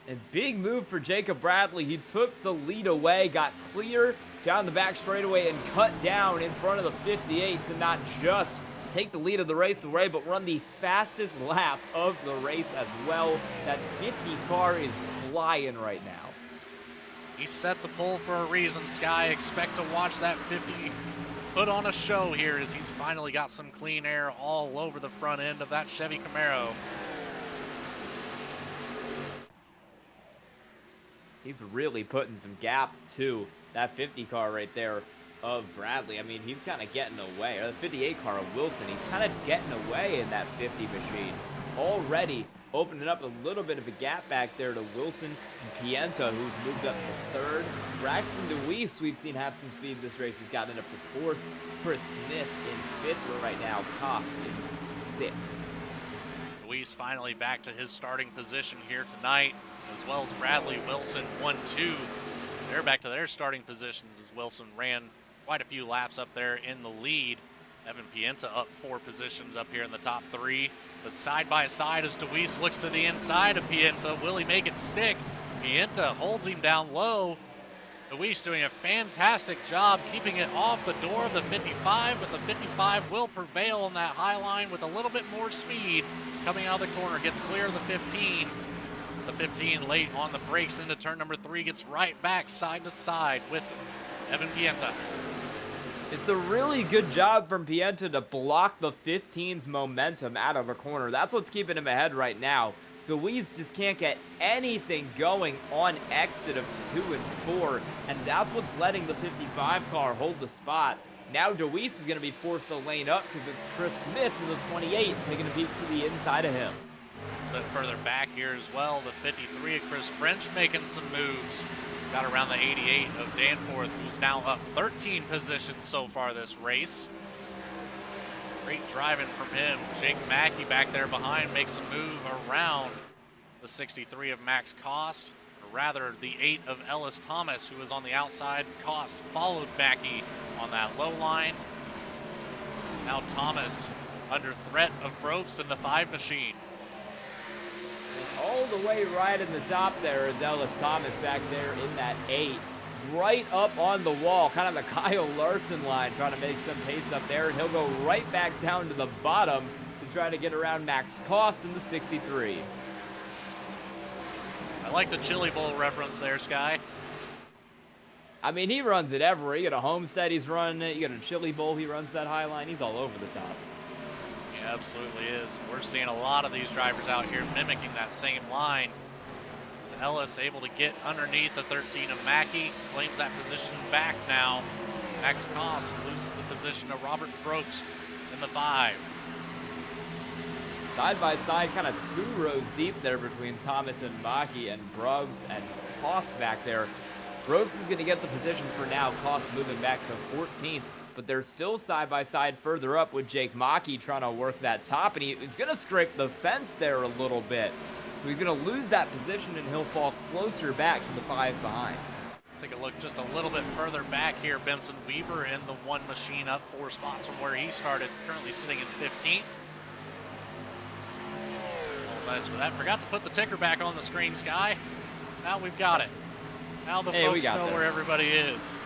A big move for Jacob Bradley. He took the lead away, got clear down the back straightaway, and cut down in front of the 58 to not just take the lead of the race away, but run the fastest lap of the race as well. That 50 car is flying right now. He set the pole for a reason, Sky. Expect to watch that 50 put on a show here as he's finally got some clean air all over the front end of that Chevy Camaro. He's really putting some gap to that 50 car right there of Bradley. I mean, he's kind of getting away. Or the 58 car of Wilson, he's kind of getting away in that 50 machine. Already opening up a little bit of a gap back there to Wilson and Pienta, who's moved up to 3rd. Braxton Deweese, we've seen have some speed this race. He's gotten up to 4th. Chris Smith in 5th right now. Cox in 6th. Deweese finally back to his starting position here tonight, as well as Bradley, Wilson, 1-2. They're back to their starting positions as Wilson ran quite a few laps up there in the lead. Evan Pienta up 4 positions up here in the top 3. But side by side as Deweese looks to the inside of Pienta. Will he make it stick? Pienta holds him down low. Deweese doing a fantastic job keeping it off the door of the 55, but the 55 will prevail on that high line with a little bit more speed. Coming out of the corner, gets clear of the 15. The 15 late on the brakes into turn number 3, gets right back side to side with Evan Pienta. It's a really good job from Pienta to block the 15's momentum out of the corner. That's what's keeping him ahead right now. Deweese just can't get anything going on exit of 2 and 4, and that's what's letting the 55 car hold the spot. Now Deweese is going to be forced to lane up because it's Chris Smith in the 28 taking a peek to the inside of him. A bit further back here as well, the 53 of Chris French making some moves. Got around the 88 of Danforth, who's now up 13 positions so far this race. Great driving from him. Jake Mackey back there behind makes a move around the 63 of Max Cost, or rather the 8 of Ellis Thomas, who was on the outside. Cost followed Mackey on that low line. Now Thomas under threat of Brobst in the 5 machine. All the way right in the top there is Ellis Thomas back there in that 8. Right up on the wall, kind of the Kyle Larson line, trying to make some pace up there. And he'll go right back down to the bottom to try to get around Max Cost in the 63. I like the Chili Bowl reference there, Sky. I mean, he runs it everywhere. You got a Homestead, he's running it. You got a Chili Bowl, he runs that high line. He's all over the top. He absolutely is. We're seeing a lot of these drivers out here mimicking that same line. Is Ellis able to get underneath the 13 of Mackey? Claims that position back now. Max Cost loses the position to Robert Brobst in the 5. Side by side, kind of 2 rows deep there between Thomas and Mackey, and Brobst and Cost back there. Brobst is going to get the position for now. Cost moving back to 14th. but they're still side by side further up with Jake Maki trying to work that top, and he's going to scrape the fence there a little bit. So he's going to lose that position, and he'll fall closer back to the 5 behind. Let's take a look just a little bit further back here. Benson Weaver in the 1 machine, up 4 spots from where he started, currently sitting in 15th. Apologize for that. Forgot to put the ticker back on the screen, Sky. Now we've got it. Now the folks know where everybody is.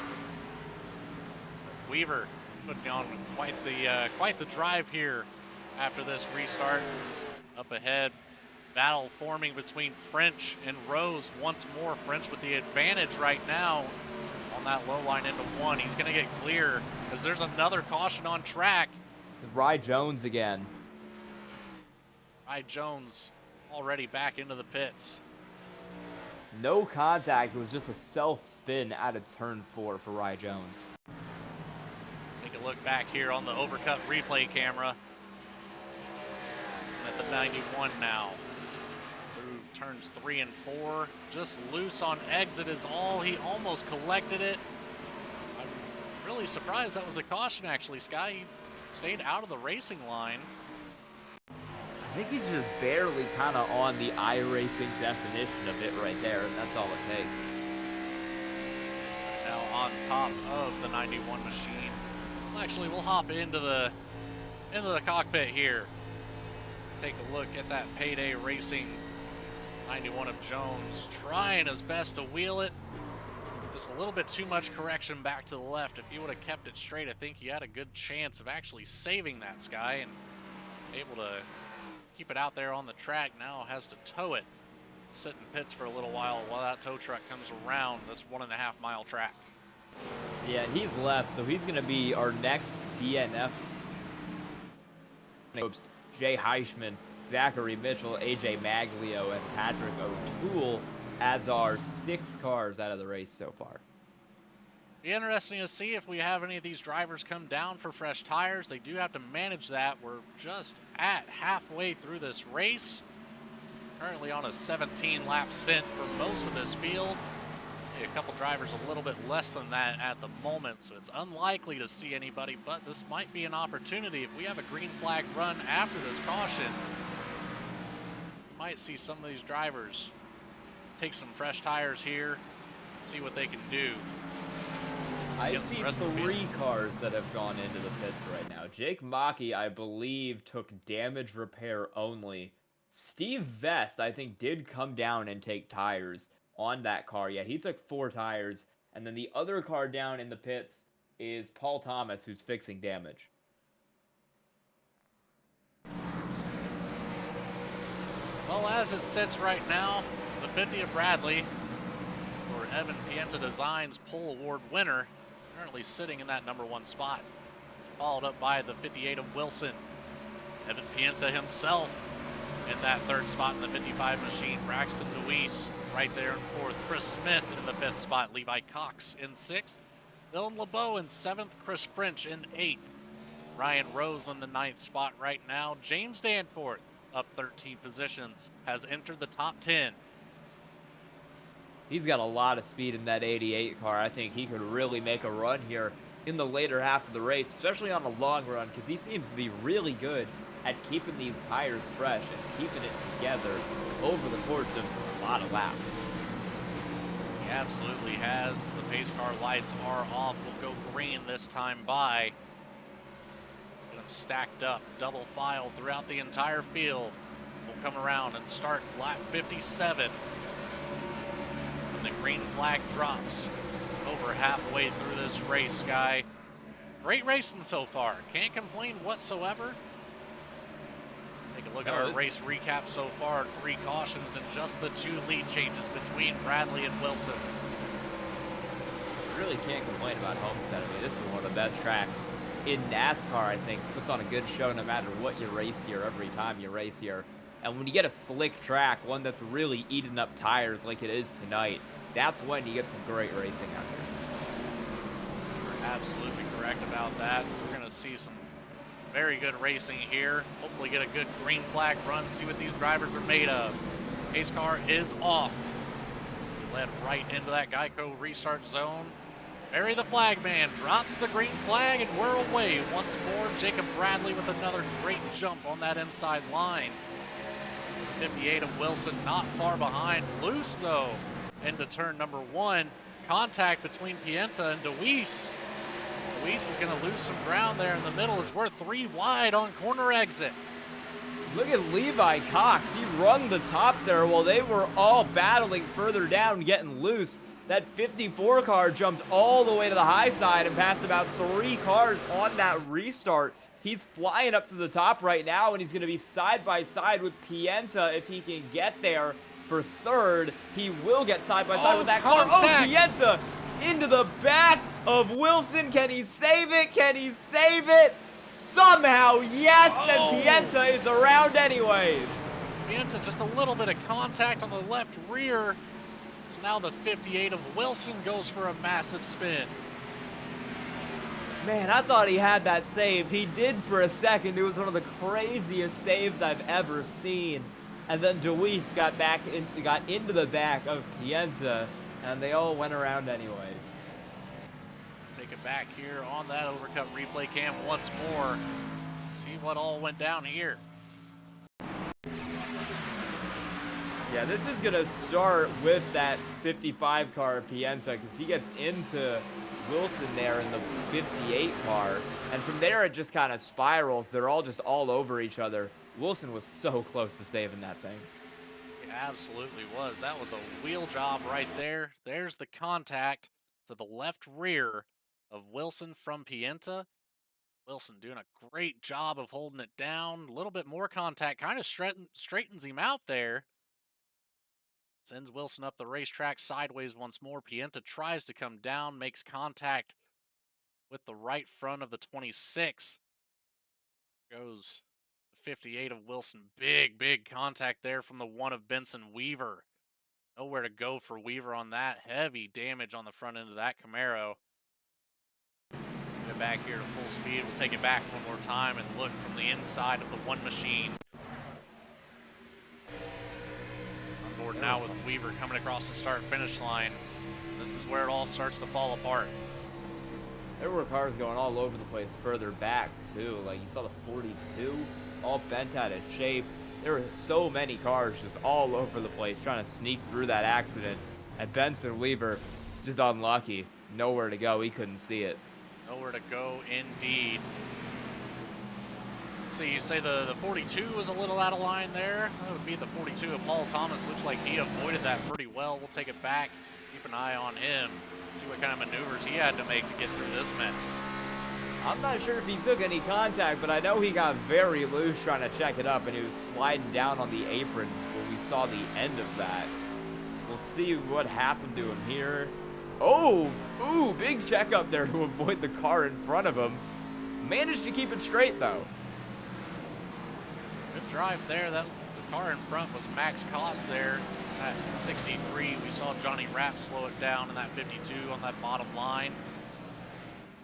Weaver putting on quite the drive here after this restart. Up ahead, battle forming between French and Rose once more. French with the advantage right now on that low line into 1. He's going to get clear as there's another caution on track. Rye Jones again. Rye Jones already back into the pits. No contact. It was just a self-spin out of turn 4 for Rye Jones. Take a look back here on the overcut replay camera. At the 91 now. Through turns 3 and 4. Just loose on exit is all. He almost collected it. I'm really surprised that was a caution, actually, Sky. He stayed out of the racing line. I think he's just barely kind of on the iRacing definition of it right there, and that's all it takes. Now on top of the 91 machine. Well, actually, we'll hop into the cockpit here. Take a look at that Payday Racing 91 of Jones, trying his best to wheel it. Just a little bit too much correction back to the left. If he would have kept it straight, I think he had a good chance of actually saving that, Sky, and able to keep it out there on the track. Now has to tow it, sit in pits for a little while that tow truck comes around this 1.5 mile track. Yeah, he's left, so he's going to be our next DNF. Jay Heishman, Zachary Mitchell, AJ Maglio, and Patrick O'Toole as our 6 cars out of the race so far. Be interesting to see if we have any of these drivers come down for fresh tires. They do have to manage that. We're just at halfway through this race. Currently on a 17-lap stint for most of this field. A couple drivers a little bit less than that at the moment, so it's unlikely to see anybody, but this might be an opportunity. If we have a green flag run after this caution, we might see some of these drivers take some fresh tires here, see what they can do. I see 3 cars that have gone into the pits right now. Jake Maki, I believe, took damage repair only. Steve Vest, I think, did come down and take tires on that car. Yeah, he took 4 tires. And then the other car down in the pits is Paul Thomas, who's fixing damage. Well, as it sits right now, the 50 of Bradley, for Evan Pienta Designs Pole Award winner, currently sitting in that #1 spot, followed up by the 58 of Wilson. Evan Pienta himself in that 3rd spot in the 55 machine. Braxton Luis right there in 4th. Chris Smith in the 5th spot. Levi Cox in 6th. Dylan LeBeau in 7th. Chris French in 8th. Ryan Rose in the 9th spot right now. James Danforth, up 13 positions, has entered the top 10. He's got a lot of speed in that 88 car. I think he could really make a run here in the later half of the race, especially on a long run, because he seems to be really good at keeping these tires fresh and keeping it together over the course of a lot of laps. He absolutely has. The pace car lights are off. We'll go green this time by. Get them stacked up, double file throughout the entire field. We'll come around and start lap 57. And the green flag drops over halfway through this race, Sky. Great racing so far. Can't complain whatsoever. Take a look at our race recap so far. 3 cautions and just the 2 lead changes between Bradley and Wilson. Really can't complain about Homestead. I mean, this is one of the best tracks in NASCAR, I think. Puts on a good show no matter what you race here, every time you race here. And when you get a slick track, one that's really eating up tires like it is tonight, that's when you get some great racing out there. You're absolutely correct about that. We're going to see some very good racing here. Hopefully get a good green flag run, see what these drivers are made of. Pace car is off. Led right into that Geico restart zone. Barry the flagman drops the green flag, and we're away once more. Jacob Bradley with another great jump on that inside line. 58 of Wilson not far behind. Loose, though, into turn number 1. Contact between Pienta and DeWeese. DeWeese is going to lose some ground there in the middle as we're 3 wide on corner exit. Look at Levi Cox. He run the top there while they were all battling further down, getting loose. That 54 car jumped all the way to the high side and passed about 3 cars on that restart. He's flying up to the top right now, and he's going to be side by side with Pienta if he can get there for third. He will get side by side with that car. Oh, Pienta into the back of Wilson. Can he save it? Can he save it? Somehow, yes, and Pienta is around anyways. Pienta just a little bit of contact on the left rear. So now the 58 of Wilson goes for a massive spin. Man, I thought he had that saved. He did for a second. It was one of the craziest saves I've ever seen. And then DeWeese got into the back of Pienta, and they all went around anyways. Take it back here on that overcut replay cam once more. See what all went down here. Yeah, this is going to start with that 55 car Pienta because he gets into Wilson there in the 58 car. And from there, it just kind of spirals. They're all just all over each other. Wilson was so close to saving that thing. It absolutely was. That was a wheel job right there. There's the contact to the left rear of Wilson from Pienta. Wilson doing a great job of holding it down. A little bit more contact. Kind of straightens him out there. Sends Wilson up the racetrack sideways once more. Pienta tries to come down, makes contact with the right front of the 26. Goes the 58 of Wilson. Big contact there from the 1 of Benson Weaver. Nowhere to go for Weaver on that. Heavy damage on the front end of that Camaro. Get back here to full speed. We'll take it back one more time and look from the inside of the one machine. Now with Weaver coming across the start-finish line. This is where it all starts to fall apart. There were cars going all over the place further back, too. Like, you saw the 42, all bent out of shape. There were so many cars just all over the place trying to sneak through that accident. And Benson Weaver, just unlucky. Nowhere to go. He couldn't see it. Nowhere to go, indeed. Let's see, you say the 42 was a little out of line there. That would be the 42 of Paul Thomas. Looks like he avoided that pretty well. We'll take it back, keep an eye on him, see what kind of maneuvers he had to make to get through this mess. I'm not sure if he took any contact, but I know he got very loose trying to check it up, and he was sliding down on the apron when we saw the end of that. We'll see what happened to him here. Oh, ooh, big checkup there to avoid the car in front of him. Managed to keep it straight, though. Good drive there. That was, the car in front was Max Koss there at 63. We saw Johnny Rapp slow it down in that 52 on that bottom line.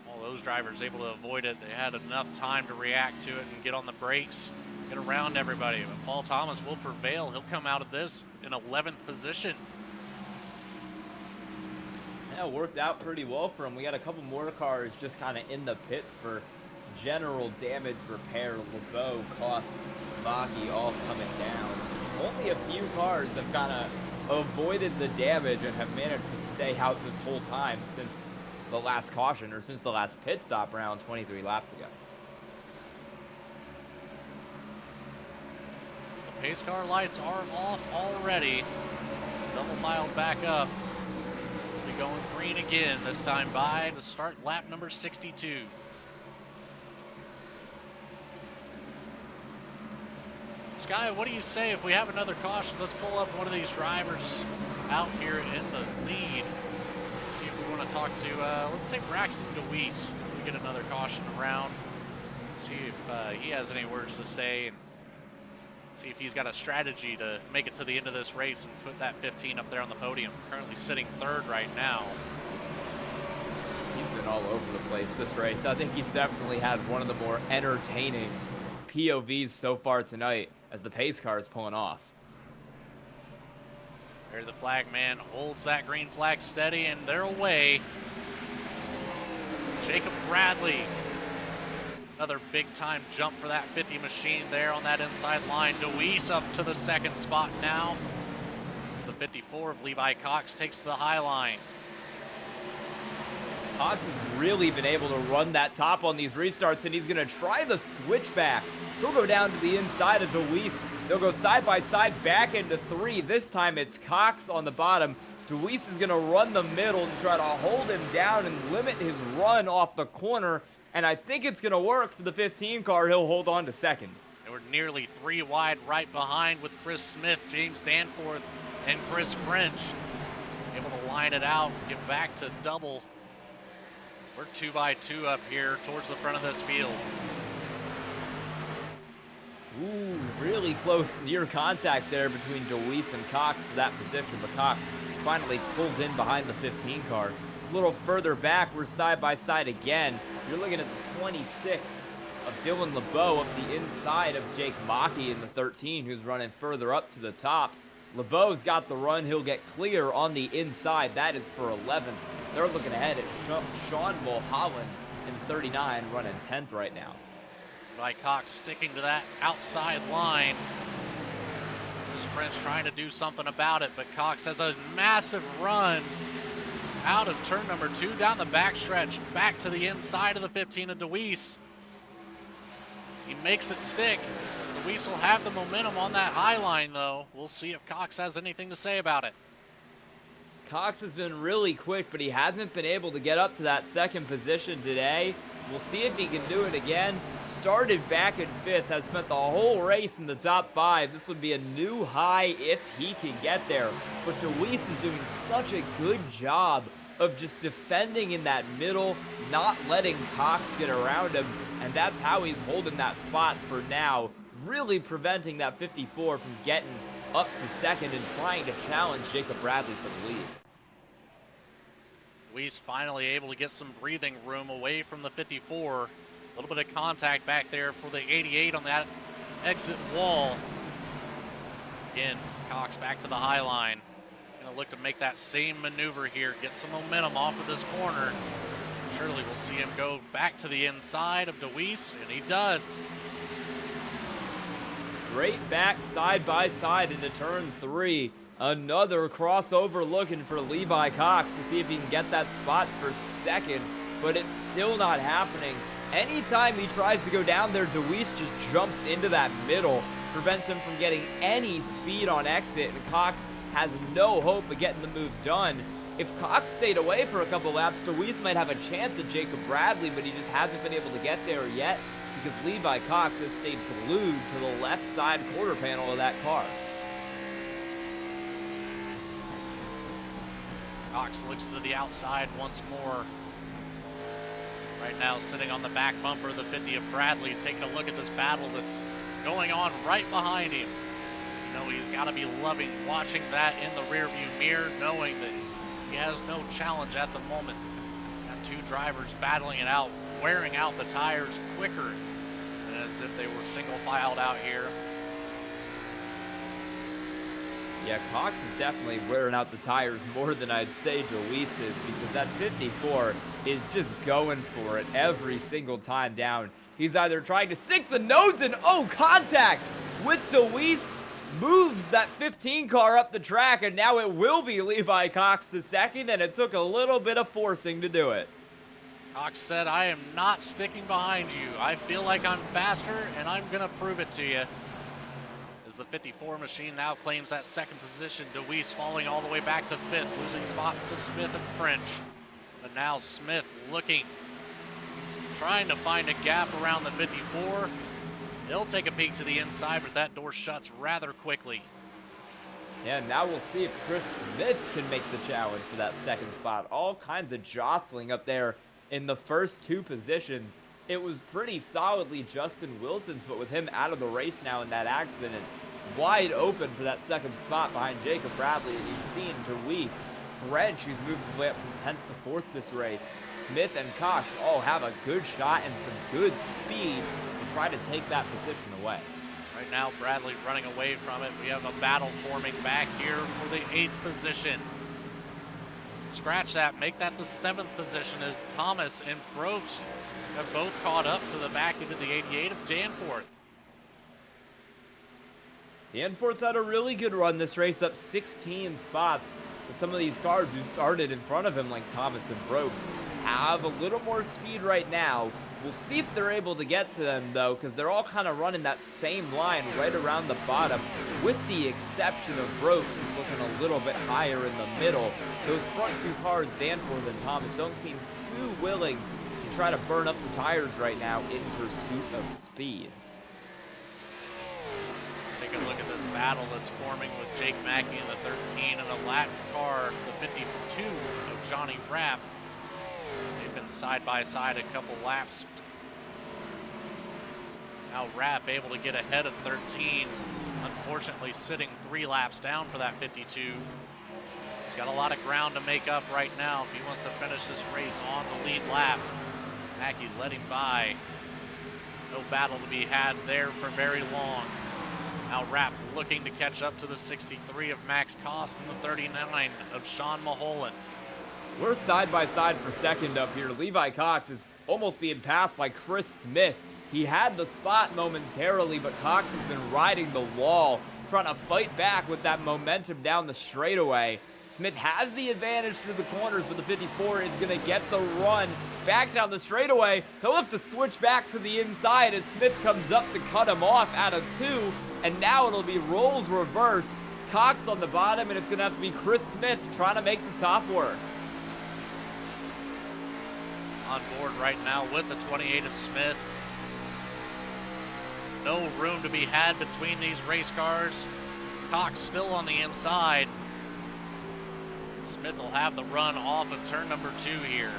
All those drivers able to avoid it. They had enough time to react to it and get on the brakes, get around everybody. But Paul Thomas will prevail. He'll come out of this in 11th position. Yeah, it worked out pretty well for him. We got a couple more cars just kind of in the pits for general damage repair. LeBeau, Koss, Maki all coming down. Only a few cars have kind of avoided the damage and have managed to stay out this whole time since the last caution, or since the last pit stop around 23 laps ago. The pace car lights are off already. Double filed back up. We'll be going green again, this time by to start lap number 62. Sky, what do you say if we have another caution? Let's pull up one of these drivers out here in the lead. See if we want to talk to, let's say Braxton DeWeese. If we get another caution around. See if he has any words to say, and see if he's got a strategy to make it to the end of this race and put that 15 up there on the podium. Currently sitting third right now. He's been all over the place this race. I think he's definitely had one of the more entertaining POVs so far tonight as the pace car is pulling off. There the flag man holds that green flag steady, and they're away. Jacob Bradley. Another big-time jump for that 50 machine there on that inside line. DeWeese up to the second spot now. It's the 54 of Levi Cox takes to the high line. Cox has really been able to run that top on these restarts, and he's going to try the switchback. He'll go down to the inside of DeWeese. They'll go side by side back into 3. This time it's Cox on the bottom. DeWeese is going to run the middle and try to hold him down and limit his run off the corner. And I think it's going to work for the 15 car. He'll hold on to second. They were nearly 3 wide right behind with Chris Smith, James Danforth, and Chris French. Able to line it out, get back to double. We're 2 by 2 up here towards the front of this field. Ooh, really close near contact there between DeWeese and Cox for that position. But Cox finally pulls in behind the 15 car. A little further back, we're side by side again. You're looking at the 26 of Dylan LeBeau up the inside of Jake Mackey in the 13, who's running further up to the top. LeBeau's got the run. He'll get clear on the inside. That is for 11th. They're looking ahead at Sean Mulholland in 39, running 10th right now. By Cox sticking to that outside line. Chris French trying to do something about it, but Cox has a massive run out of turn number 2, down the backstretch, back to the inside of the 15 of DeWeese. He makes it stick. DeWeese will have the momentum on that high line, though. We'll see if Cox has anything to say about it. Cox has been really quick, but he hasn't been able to get up to that second position today. We'll see if he can do it again. Started back in 5th, has spent the whole race in the top 5. This would be a new high if he can get there. But DeWeese is doing such a good job of just defending in that middle, not letting Cox get around him, and that's how he's holding that spot for now, really preventing that 54 from getting up to second and trying to challenge Jacob Bradley for the lead. DeWeese finally able to get some breathing room away from the 54. A little bit of contact back there for the 88 on that exit wall. Again, Cox back to the high line. Gonna look to make that same maneuver here, get some momentum off of this corner. Surely we'll see him go back to the inside of DeWeese, and he does. Great back side by side into turn 3. Another crossover looking for Levi Cox to see if he can get that spot for second, but it's still not happening. Anytime he tries to go down there, DeWeese just jumps into that middle, prevents him from getting any speed on exit, and Cox has no hope of getting the move done. If Cox stayed away for a couple laps, DeWeese might have a chance at Jacob Bradley, but he just hasn't been able to get there yet because Levi Cox has stayed glued to the left side quarter panel of that car. Cox looks to the outside once more. Right now sitting on the back bumper of the 50 of Bradley, taking a look at this battle that's going on right behind him. You know, he's got to be loving watching that in the rearview mirror, knowing that he has no challenge at the moment. Got 2 drivers battling it out, wearing out the tires quicker than as if they were single filed out here. Yeah, Cox is definitely wearing out the tires more than I'd say DeWeese is, because that 54 is just going for it every single time down. He's either trying to stick the nose in, contact with DeWeese, moves that 15 car up the track, and now it will be Levi Cox the second, and it took a little bit of forcing to do it. Cox said, I am not sticking behind you. I feel like I'm faster, and I'm going to prove it to you. As the 54 machine now claims that second position, DeWeese falling all the way back to 5th, losing spots to Smith and French. But now Smith looking, he's trying to find a gap around the 54. He'll take a peek to the inside, but that door shuts rather quickly. Yeah, now we'll see if Chris Smith can make the challenge for that second spot. All kinds of jostling up there in the first 2 positions. It was pretty solidly Justin Wilson's, but with him out of the race now in that accident and wide open for that second spot behind Jacob Bradley, and you've seen DeWeese, French, who's moved his way up from 10th to 4th this race. Smith and Koch all have a good shot and some good speed to try to take that position away. Right now, Bradley running away from it. We have a battle forming back here for the 8th position. scratch that, make that the 7th position as Thomas and Brobst have both caught up to the back into the 88 of Danforth. Danforth's had a really good run this race, up 16 spots. But some of these cars who started in front of him, like Thomas and Brobst, have a little more speed right now. We'll see if they're able to get to them, though, because they're all kind of running that same line right around the bottom, with the exception of Brobst, who's looking a little bit higher in the middle. Those front two cars, Danforth and Thomas, don't seem too willing to try to burn up the tires right now in pursuit of speed. Take a look at this battle that's forming with Jake Mackey in the 13 and a Latin car, the 52 of Johnny Rapp. They've been side by side a couple laps. Now Rapp able to get ahead of 13, unfortunately sitting 3 laps down for that 52. He's got a lot of ground to make up right now if he wants to finish this race on the lead lap. Mackey led him by. No battle to be had there for very long. Now Rapp looking to catch up to the 63 of Max Cost and the 39 of Sean Mulholland. We're side by side for second up here. Levi Cox is almost being passed by Chris Smith. He had the spot momentarily, but Cox has been riding the wall, trying to fight back with that momentum down the straightaway. Smith has the advantage through the corners, but the 54 is going to get the run back down the straightaway. He'll have to switch back to the inside as Smith comes up to cut him off out of 2, and now it'll be roles reversed. Cox on the bottom, and it's going to have to be Chris Smith trying to make the top work. On board right now with the 28 of Smith. No room to be had between these race cars. Cox still on the inside. Smith will have the run off of turn number 2 here.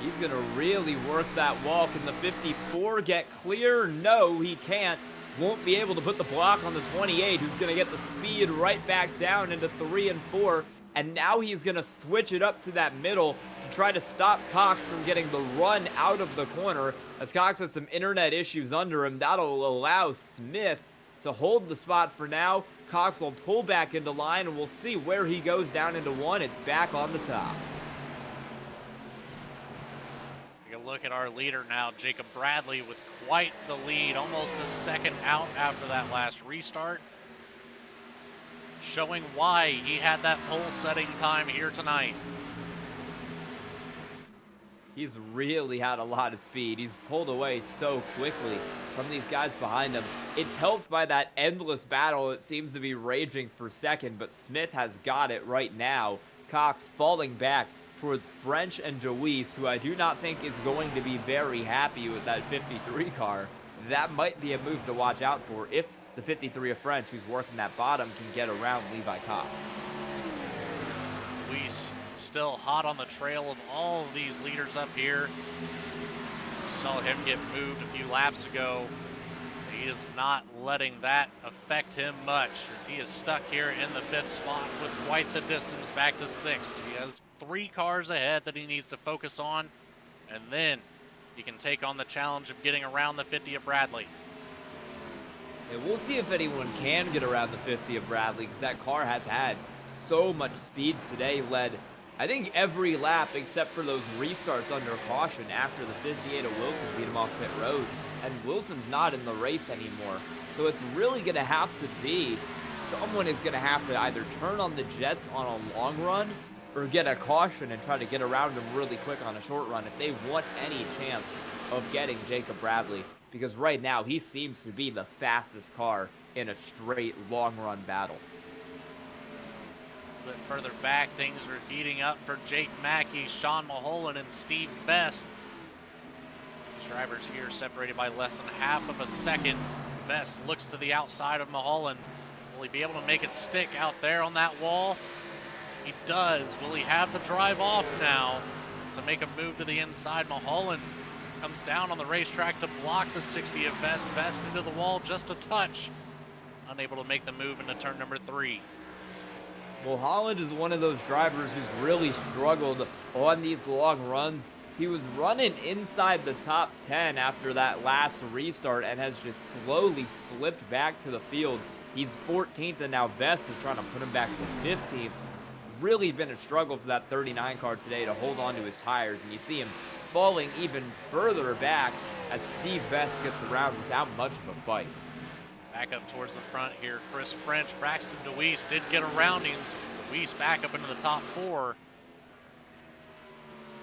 He's going to really work that wall. Can the 54 get clear? No, he can't. Won't be able to put the block on the 28, who's going to get the speed right back down into 3 and 4. And now he's going to switch it up to that middle to try to stop Cox from getting the run out of the corner. As Cox has some internet issues under him, that'll allow Smith to hold the spot for now. Cox will pull back into line, and we'll see where he goes down into 1. It's back on the top. Take a look at our leader now, Jacob Bradley, with quite the lead, almost a second out after that last restart. Showing why he had that pole setting time here tonight. He's really had a lot of speed. He's pulled away so quickly from these guys behind him. It's helped by that endless battle that seems to be raging for second, but Smith has got it right now. Cox falling back towards French and Deweese, who I do not think is going to be very happy with that 53 car. That might be a move to watch out for if the 53 of French, who's working that bottom, can get around Levi Cox. Luis still hot on the trail of all of these leaders up here. We saw him get moved a few laps ago. He is not letting that affect him much, as he is stuck here in the 5th spot with quite the distance back to 6th. He has 3 cars ahead that he needs to focus on, and then he can take on the challenge of getting around the 50 of Bradley. And we'll see if anyone can get around the 50 of Bradley, because that car has had so much speed today. Led, I think, every lap except for those restarts under caution after the 58 of Wilson beat him off pit road. And Wilson's not in the race anymore. So it's really going to have to be someone is going to have to either turn on the jets on a long run or get a caution and try to get around him really quick on a short run if they want any chance of getting Jacob Bradley. Because right now, he seems to be the fastest car in a straight long-run battle. A bit further back, things are heating up for Jake Mackey, Sean Mulholland, and Steve Best. These drivers here separated by less than half of a second. Best looks to the outside of Mulholland. Will he be able to make it stick out there on that wall? He does. Will he have the drive off now to make a move to the inside? Mulholland comes down on the racetrack to block the 60 of Best. Best into the wall just a touch. Unable to make the move into turn number 3. Mulholland is one of those drivers who's really struggled on these long runs. He was running inside the top 10 after that last restart and has just slowly slipped back to the field. He's 14th, and now Vest is trying to put him back to 15th. Really been a struggle for that 39 car today to hold on to his tires, and you see him falling even further back as Steve Vest gets around without much of a fight. Back up towards the front here, Chris French. Braxton DeWeese did get around him. So DeWeese back up into the top 4.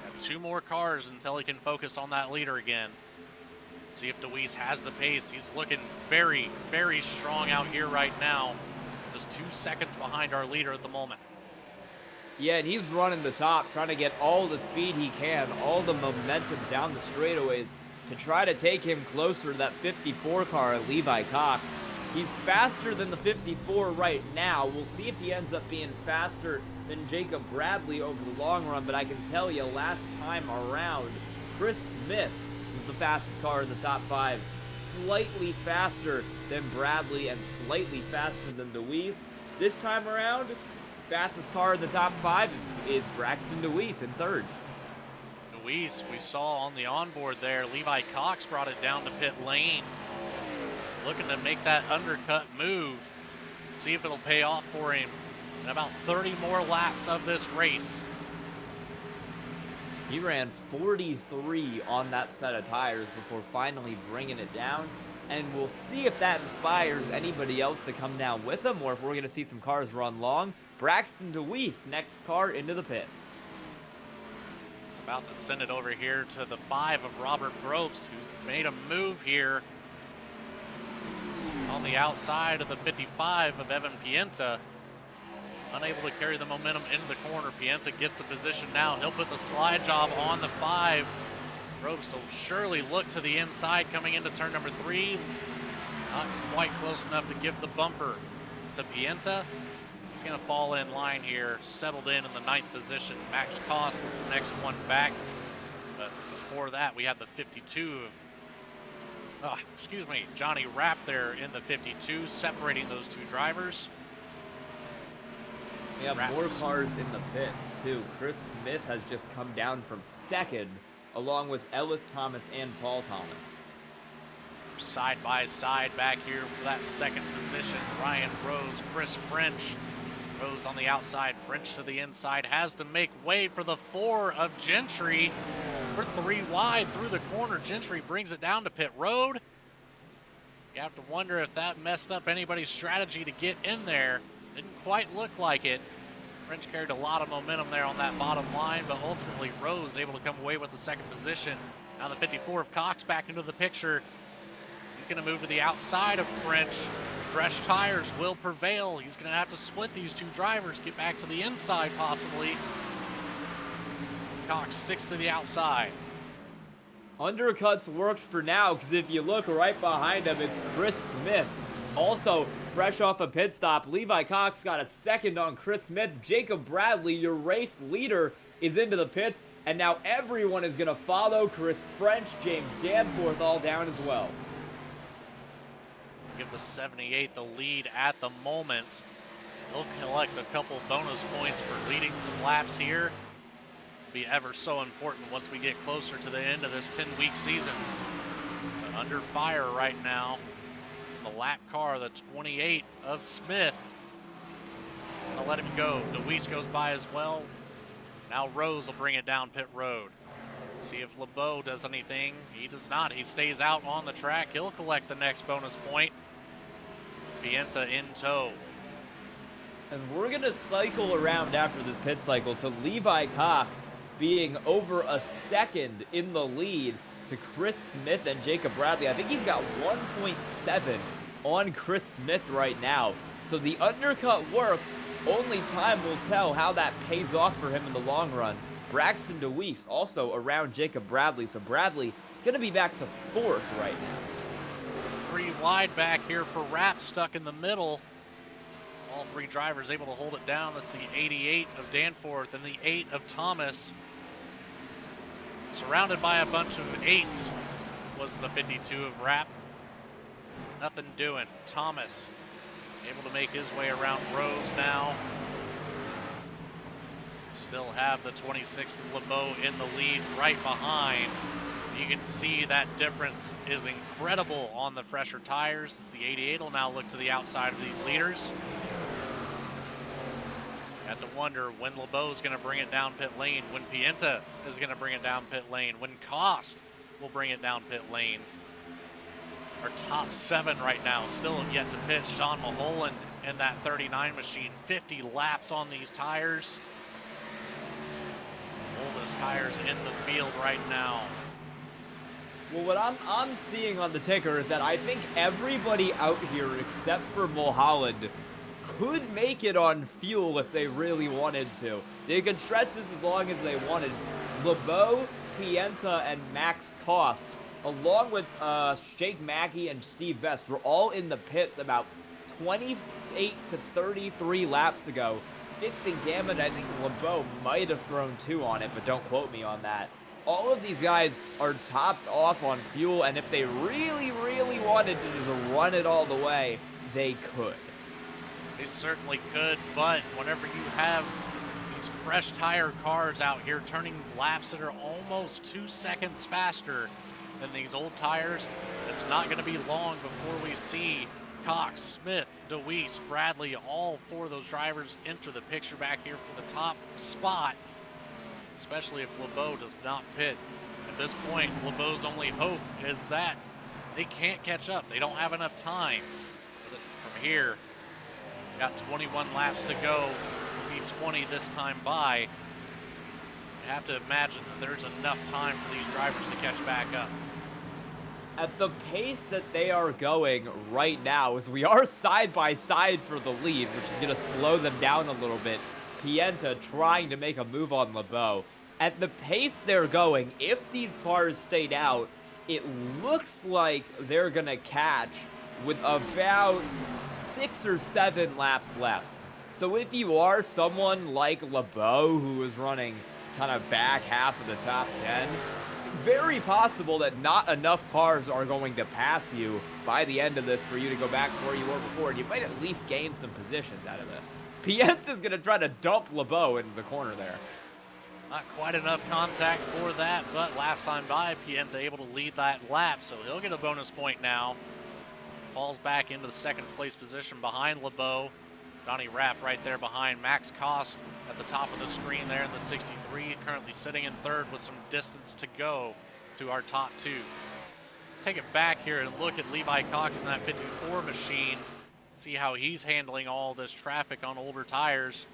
Got 2 more cars until he can focus on that leader again. See if DeWeese has the pace. He's looking very, very strong out here right now. Just 2 seconds behind our leader at the moment. Yeah, and he's running the top, trying to get all the speed he can, all the momentum down the straightaways to try to take him closer to that 54 car, Levi Cox. He's faster than the 54 right now. We'll see if he ends up being faster than Jacob Bradley over the long run, but I can tell you last time around, Chris Smith was the fastest car in the top 5. Slightly faster than Bradley and slightly faster than DeWeese. This time around, fastest car in the top 5 is Braxton DeWeese in 3rd. DeWeese, we saw on the onboard there, Levi Cox brought it down to pit lane. Looking to make that undercut move. See if it'll pay off for him in about 30 more laps of this race. He ran 43 on that set of tires before finally bringing it down. And we'll see if that inspires anybody else to come down with him, or if we're going to see some cars run long. Braxton DeWeese, next car into the pits. He's about to send it over here to the 5 of Robert Brobst, who's made a move here on the outside of the 55 of Evan Pienta. Unable to carry the momentum into the corner. Pienta gets the position now. He'll put the slide job on the 5. Brobst will surely look to the inside coming into turn number 3. Not quite close enough to give the bumper to Pienta. He's going to fall in line here, settled in the 9th position. Max Koss is the next one back. But before that, we had the 52 of, Johnny Rapp there in the 52, separating those 2 drivers. We have more cars in the pits, too. Chris Smith has just come down from 2nd, along with Ellis Thomas and Paul Thomas. Side by side back here for that 2nd position. Ryan Rose, Chris French. Rose on the outside, French to the inside. Has to make way for the 4 of Gentry. We're 3 wide through the corner. Gentry brings it down to pit road. You have to wonder if that messed up anybody's strategy to get in there. Didn't quite look like it. French carried a lot of momentum there on that bottom line, but ultimately Rose able to come away with the 2nd position. Now the 54 of Cox back into the picture. He's going to move to the outside of French. Fresh tires will prevail. He's going to have to split these 2 drivers, get back to the inside possibly. Cox sticks to the outside. Undercuts worked for now, because if you look right behind him, it's Chris Smith. Also, fresh off a pit stop, Levi Cox got a 2nd on Chris Smith. Jacob Bradley, your race leader, is into the pits, and now everyone is going to follow Chris French, James Danforth all down as well. Give the 78 the lead at the moment. He'll collect a couple bonus points for leading some laps here. Be ever so important once we get closer to the end of this 10-week season. But under fire right now. The lap car, the 28 of Smith. I'll let him go. DeWeese goes by as well. Now Rose will bring it down pit road. See if LeBeau does anything. He does not. He stays out on the track. He'll collect the next bonus point. Pienta in tow. And we're going to cycle around after this pit cycle to Levi Cox being over a 2nd in the lead to Chris Smith and Jacob Bradley. I think he's got 1.7 on Chris Smith right now. So the undercut works. Only time will tell how that pays off for him in the long run. Braxton DeWeese also around Jacob Bradley. So Bradley going to be back to 4th right now. 3 wide back here for Rapp, stuck in the middle. All 3 drivers able to hold it down. That's the 88 of Danforth and the 8 of Thomas. Surrounded by a bunch of 8s was the 52 of Rapp. Nothing doing. Thomas able to make his way around Rose now. Still have the 26 of LeBeau in the lead right behind You can see that difference is incredible on the fresher tires, as the 88 will now look to the outside of these leaders. Have to wonder when LeBeau's going to bring it down pit lane, when Pienta is going to bring it down pit lane, when Cost will bring it down pit lane. Our top 7 right now still have yet to pit. Sean Mulholland and that 39 machine, 50 laps on these tires. Oldest tires in the field right now. Well, what I'm seeing on the ticker is that I think everybody out here except for Mulholland could make it on fuel if they really wanted to. They could stretch this as long as they wanted. LeBeau, Pienta, and Max Cost, along with Jake Mackey and Steve Vest, were all in the pits about 28 to 33 laps ago. Fitz and Gambit, I think LeBeau might have thrown 2 on it, but don't quote me on that. All of these guys are topped off on fuel, and if they really, really wanted to just run it all the way, they could. They certainly could, but whenever you have these fresh tire cars out here turning laps that are almost 2 seconds faster than these old tires, it's not going to be long before we see Cox, Smith, DeWeese, Bradley, all 4 of those drivers enter the picture back here for the top spot, especially if LeBeau does not pit. At this point, LeBeau's only hope is that they can't catch up. They don't have enough time. From here, got 21 laps to go. Will be 20 this time by. You have to imagine that there's enough time for these drivers to catch back up. At the pace that they are going right now, as we are side by side for the lead, which is going to slow them down a little bit. Pienta trying to make a move on LeBeau. At the pace they're going, if these cars stayed out, it looks like they're going to catch with about 6 or 7 laps left. So if you are someone like LeBeau, who is running kind of back half of the top 10, very possible that not enough cars are going to pass you by the end of this for you to go back to where you were before, and you might at least gain some positions out of this. Pienta's going to try to dump LeBeau into the corner there. Not quite enough contact for that, but last time by, Pienta able to lead that lap, so he'll get a bonus point now. Falls back into the 2nd place position behind LeBeau. Johnny Rapp right there behind Max Cost at the top of the screen there in the 63, currently sitting in 3rd with some distance to go to our top 2. Let's take it back here and look at Levi Cox in that 54 machine. See how he's handling all this traffic on older tires.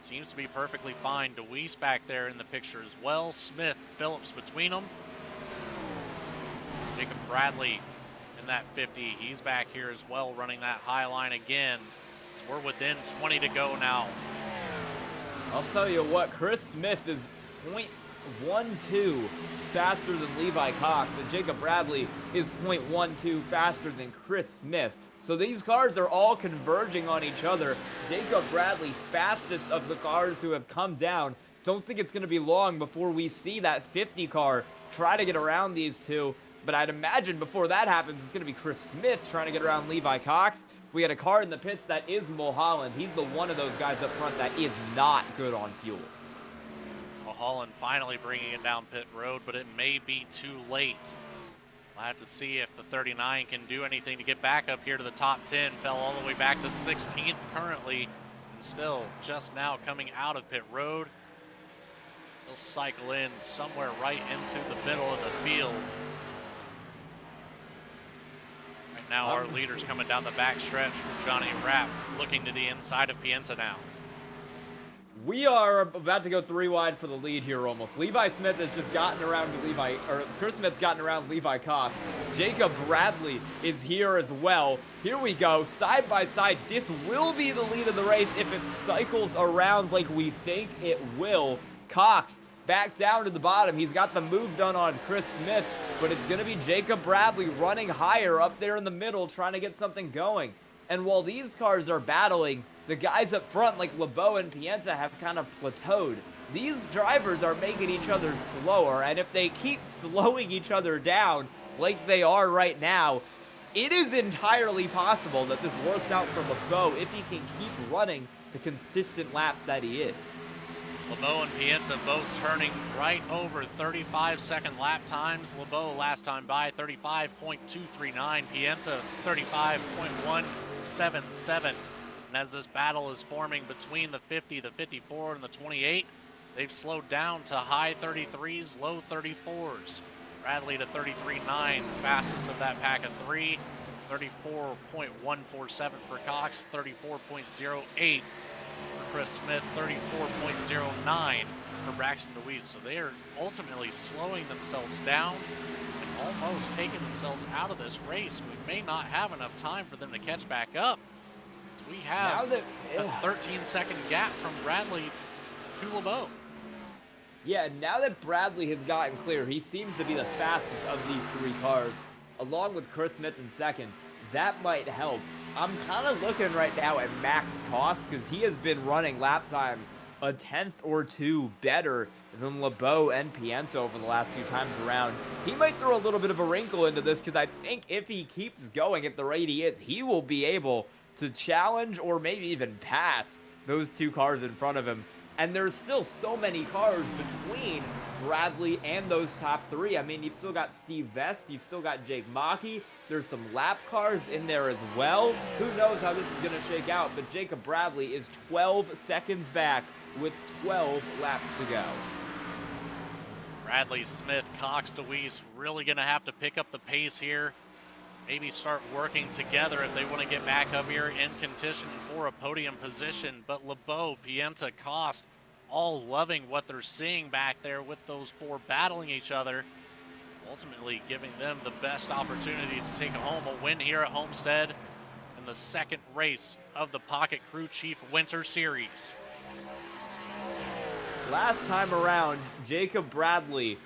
Seems to be perfectly fine. DeWeese back there in the picture as well. Smith, Phillips between them. Jacob Bradley in that 50. He's back here as well, running that high line again. So we're within 20 to go now. I'll tell you what, Chris Smith is 0.12 faster than Levi Cox, and Jacob Bradley is 0.12 faster than Chris Smith. So these cars are all converging on each other. Jacob Bradley, fastest of the cars who have come down. Don't think it's going to be long before we see that 50 car try to get around these two. But I'd imagine before that happens, it's going to be Chris Smith trying to get around Levi Cox. We had a car in the pits that is Mulholland. He's the one of those guys up front that is not good on fuel. Mulholland finally bringing it down pit road, but it may be too late. We'll have to see if the 39 can do anything to get back up here to the top 10. Fell all the way back to 16th currently, and still just now coming out of pit road. He'll cycle in somewhere right into the middle of the field. Right now our leader's coming down the back stretch for Johnny Rapp, looking to the inside of Pienta now. We are about to go 3 wide for the lead here almost. Levi Smith has just gotten around to Chris Smith's gotten around Levi Cox. Jacob Bradley is here as well. Here we go, side by side. This will be the lead of the race if it cycles around like we think it will. Cox back down to the bottom. He's got the move done on Chris Smith, but it's going to be Jacob Bradley running higher up there in the middle, trying to get something going. And while these cars are battling, the guys up front like LeBeau and Pienta have kind of plateaued. These drivers are making each other slower, and if they keep slowing each other down like they are right now, it is entirely possible that this works out for LeBeau if he can keep running the consistent laps that he is. LeBeau and Pienza both turning right over 35-second lap times. LeBeau last time by 35.239, Pienza 35.177. And as this battle is forming between the 50, the 54, and the 28, they've slowed down to high 33s, low 34s. Bradley to 33.9, fastest of that pack of three. 34.147 for Cox, 34.08 for Chris Smith, 34.09 for Braxton DeWeese. So they are ultimately slowing themselves down and almost taking themselves out of this race. We may not have enough time for them to catch back up. We have a 13-second gap from Bradley to LeBeau. Yeah, now that Bradley has gotten clear, he seems to be the fastest of these three cars, along with Chris Smith in second. That might help. I'm kind of looking right now at Max Cost because he has been running lap times a tenth or two better than LeBeau and Pienza over the last few times around. He might throw a little bit of a wrinkle into this because I think if he keeps going at the rate he is, he will be able to challenge or maybe even pass those two cars in front of him. And there's still so many cars between Bradley and those top three. I mean, you've still got Steve Vest, you've still got Jake Maki, there's some lap cars in there as well. Who knows how this is going to shake out, but Jacob Bradley is 12 seconds back with 12 laps to go. Bradley, Smith, Cox, DeWeese really going to have to pick up the pace here. Maybe start working together if they want to get back up here in contention for a podium position. But LeBeau, Pienza, Cost, all loving what they're seeing back there with those four battling each other, ultimately giving them the best opportunity to take home a win here at Homestead in the second race of the Pocket Crew Chief Winter Series. Last time around, Jacob Bradley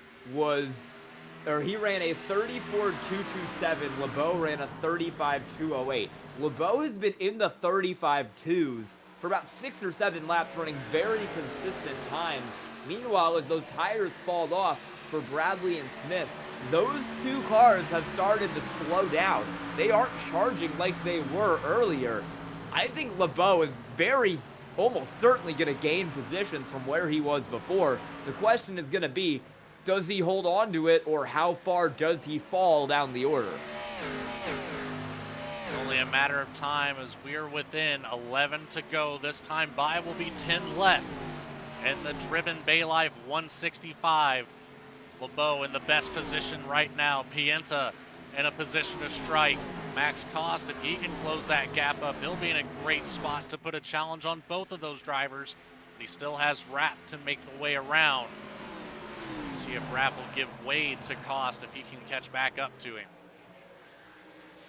he ran a 34.227. LeBeau ran a 35.208. LeBeau has been in the 35.2s for about 6 or 7 laps, running very consistent times. Meanwhile, as those tires fall off for Bradley and Smith, those two cars have started to slow down. They aren't charging like they were earlier. I think LeBeau is almost certainly going to gain positions from where he was before. The question is going to be, does he hold on to it, or how far does he fall down the order? It's only a matter of time as we're within 11 to go. This time by will be 10 left. And the driven Bay Life 165. LeBeau in the best position right now. Pienza in a position to strike. Max Cost, if he can close that gap up, he'll be in a great spot to put a challenge on both of those drivers. But he still has Rapp to make the way around. See if Rapp will give way to Cost if he can catch back up to him.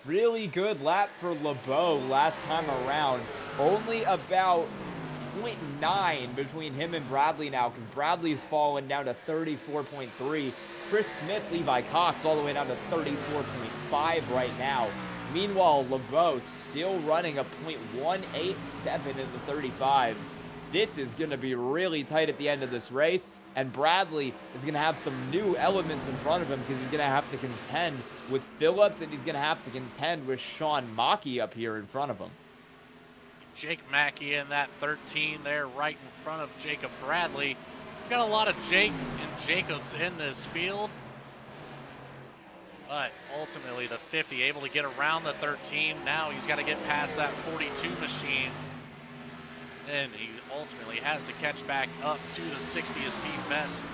Really good lap for LeBeau last time around. Only about 0.9 between him and Bradley now, because Bradley's fallen down to 34.3. Chris Smith, Levi Cox all the way down to 34.5 right now. Meanwhile, LeBeau still running a 0.187 in the 35s. This is going to be really tight at the end of this race. And Bradley is going to have some new elements in front of him because he's going to have to contend with Phillips, and he's going to have to contend with Sean Mackey up here in front of him. Jake Mackey in that 13 there right in front of Jacob Bradley. We've got a lot of Jake and Jacobs in this field. But ultimately the 50 able to get around the 13. Now he's got to get past that 42 machine. And he ultimately has to catch back up to the 60 of Steve Best.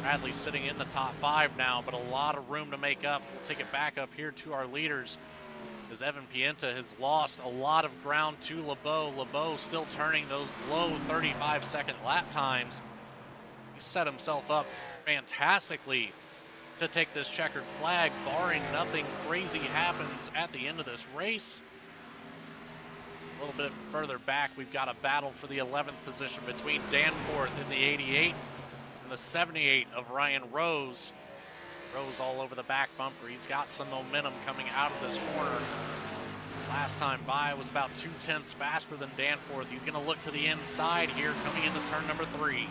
Bradley sitting in the top 5 now, but a lot of room to make up. We'll take it back up here to our leaders as Evan Pienta has lost a lot of ground to LeBeau. LeBeau still turning those low 35-second lap times. He set himself up fantastically to take this checkered flag, barring nothing crazy happens at the end of this race. A little bit further back, we've got a battle for the 11th position between Danforth in the 88 and the 78 of Ryan Rose. Rose all over the back bumper. He's got some momentum coming out of this corner. Last time by was about 0.2 faster than Danforth. He's going to look to the inside here coming into turn number 3.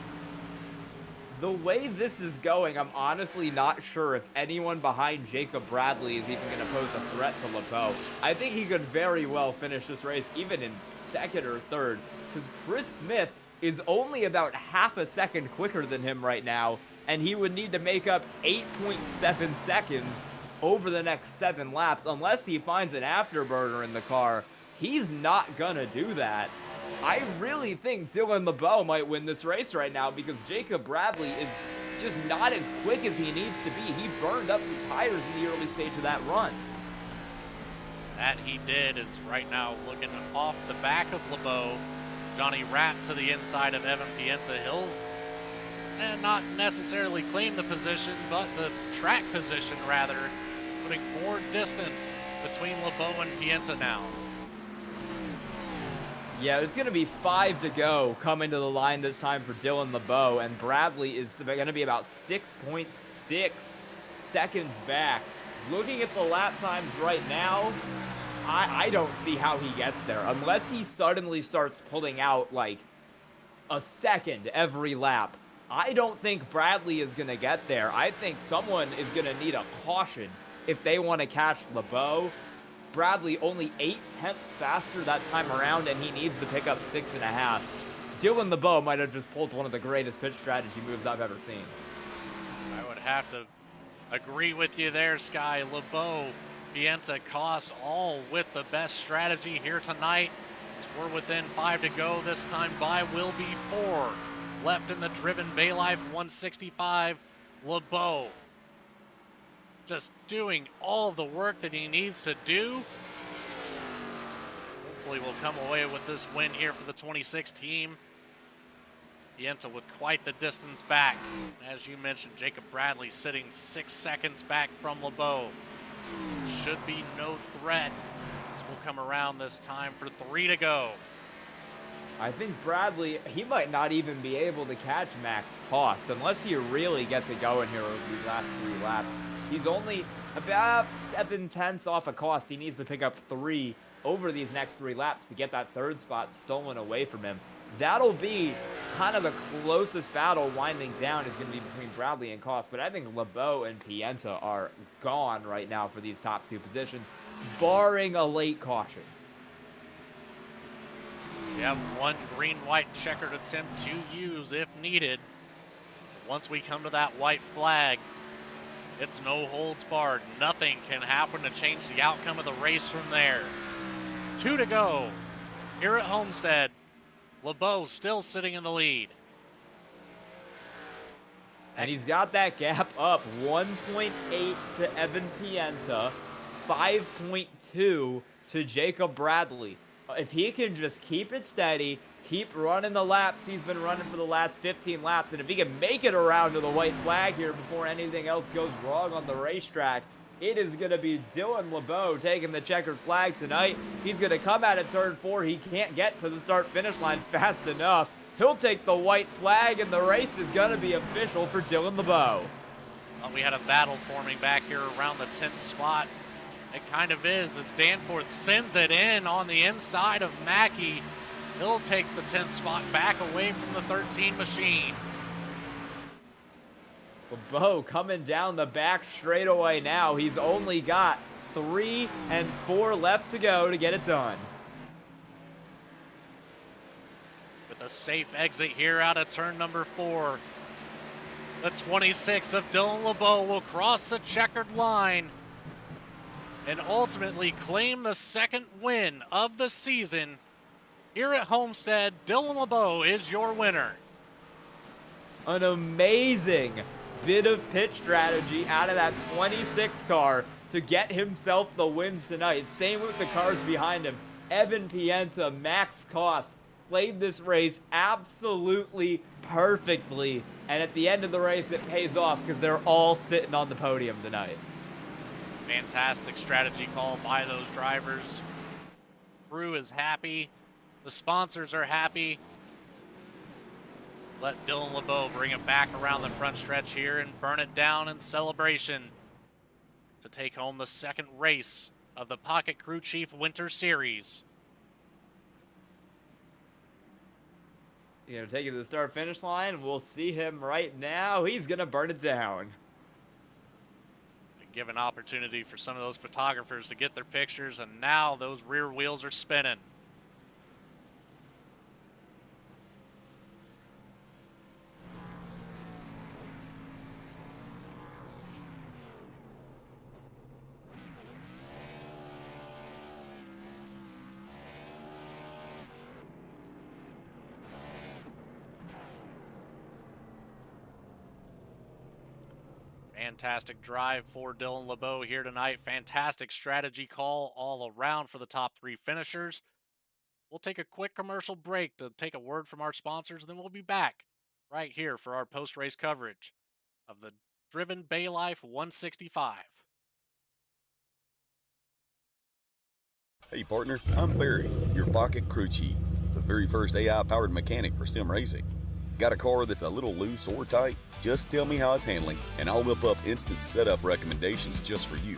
The way this is going, I'm honestly not sure if anyone behind Jacob Bradley is even going to pose a threat to LeBeau. I think he could very well finish this race even in second or third, because Chris Smith is only about half a second quicker than him right now, and he would need to make up 8.7 seconds over the next 7 laps. Unless he finds an afterburner in the car, he's not gonna do that. I really think Dylan LeBeau might win this race right now because Jacob Bradley is just not as quick as he needs to be. He burned up the tires in the early stage of that run. That he did is right now looking off the back of LeBeau. Johnny Rapp to the inside of Evan Pienza. He'll not necessarily claim the position, but the track position rather, putting more distance between LeBeau and Pienza now. Yeah, it's going to be 5 to go coming to the line this time for Dylan LeBeau, and Bradley is going to be about 6.6 seconds back. Looking at the lap times right now, I don't see how he gets there unless he suddenly starts pulling out like a second every lap. I don't think Bradley is going to get there. I think someone is going to need a caution if they want to catch LeBeau. Bradley only 0.8 faster that time around, and he needs to pick up 6.5. Dylan LeBeau might have just pulled one of the greatest pit strategy moves I've ever seen. I would have to agree with you there, Sky. LeBeau, Pienza, Cost, all with the best strategy here tonight. As we're within 5 to go. This time by will be 4. Left in the driven Bay Life 165. LeBeau just doing all the work that he needs to do. Hopefully we'll come away with this win here for the 26 team. Pienza with quite the distance back. As you mentioned, Jacob Bradley sitting 6 seconds back from LeBeau. Should be no threat. This will come around this time for 3 to go. I think Bradley, he might not even be able to catch Max Cost unless he really gets it going here over these last 3 laps. He's only about 7/10 off a Cost. He needs to pick up 3 over these next 3 laps to get that 3rd spot stolen away from him. That'll be kind of the closest battle winding down is going to be between Bradley and Cost, but I think LeBeau and Pienza are gone right now for these top 2 positions, barring a late caution. We have one green-white checkered attempt to use if needed. Once we come to that white flag, it's no holds barred. Nothing can happen to change the outcome of the race from there. 2 to go here at Homestead. LeBeau still sitting in the lead. And he's got that gap up 1.8 to Evan Pienza, 5.2 to Jacob Bradley. If he can just keep it steady, keep running the laps he's been running for the last 15 laps, and if he can make it around to the white flag here before anything else goes wrong on the racetrack, it is going to be Dylan LeBeau taking the checkered flag tonight. He's going to come out of turn 4. He can't get to the start-finish line fast enough. He'll take the white flag, and the race is going to be official for Dylan LeBeau. Well, we had a battle forming back here around the 10th spot. It kind of is as Danforth sends it in on the inside of Mackey. He'll take the 10th spot back away from the 13 machine. LeBeau coming down the back straightaway now. He's only got 3 and 4 left to go to get it done. With a safe exit here out of turn number 4. The 26 of Dylan LeBeau will cross the checkered line and ultimately claim the 2nd win of the season. Here at Homestead, Dylan LeBeau is your winner. An amazing bit of pit strategy out of that 26 car to get himself the wins tonight. Same with the cars behind him. Evan Pienza, Max Cost played this race absolutely perfectly. And at the end of the race, it pays off because they're all sitting on the podium tonight. Fantastic strategy call by those drivers. Crew is happy. The sponsors are happy. Let Dylan LeBeau bring it back around the front stretch here and burn it down in celebration to take home the 2nd race of the Pocket Crew Chief Winter Series. You're going to take it to the start-finish line. We'll see him right now. He's going to burn it down. Give an opportunity for some of those photographers to get their pictures, and now those rear wheels are spinning. Fantastic drive for Dylan LeBeau here tonight. Fantastic strategy call all around for the top three finishers. We'll take a quick commercial break to take a word from our sponsors, then we'll be back right here for our post-race coverage of the Driven Bay Life 165. Hey partner, I'm Barry, your pocket crew chief, the very first AI-powered mechanic for sim racing. Got a car that's a little loose or tight? Just tell me how it's handling, and I'll whip up instant setup recommendations just for you.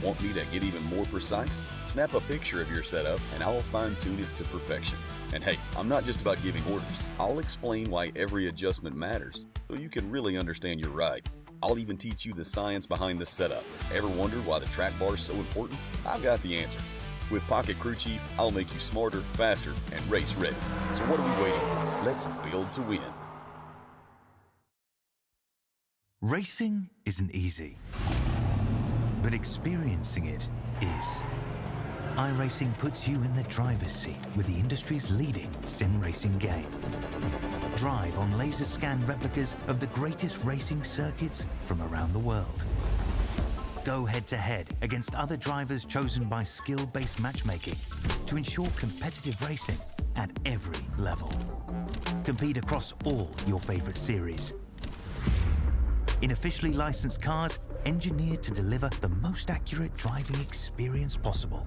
Want me to get even more precise? Snap a picture of your setup, and I'll fine-tune it to perfection. And hey, I'm not just about giving orders. I'll explain why every adjustment matters, so you can really understand your ride. I'll even teach you the science behind the setup. Ever wonder why the track bar is so important? I've got the answer. With Pocket Crew Chief, I'll make you smarter, faster, and race ready. So what are we waiting for? Let's build to win. Racing isn't easy, but experiencing it is. iRacing puts you in the driver's seat with the industry's leading sim racing game. Drive on laser scan replicas of the greatest racing circuits from around the world. Go head-to-head against other drivers chosen by skill-based matchmaking to ensure competitive racing at every level. Compete across all your favorite series. In officially licensed cars, engineered to deliver the most accurate driving experience possible.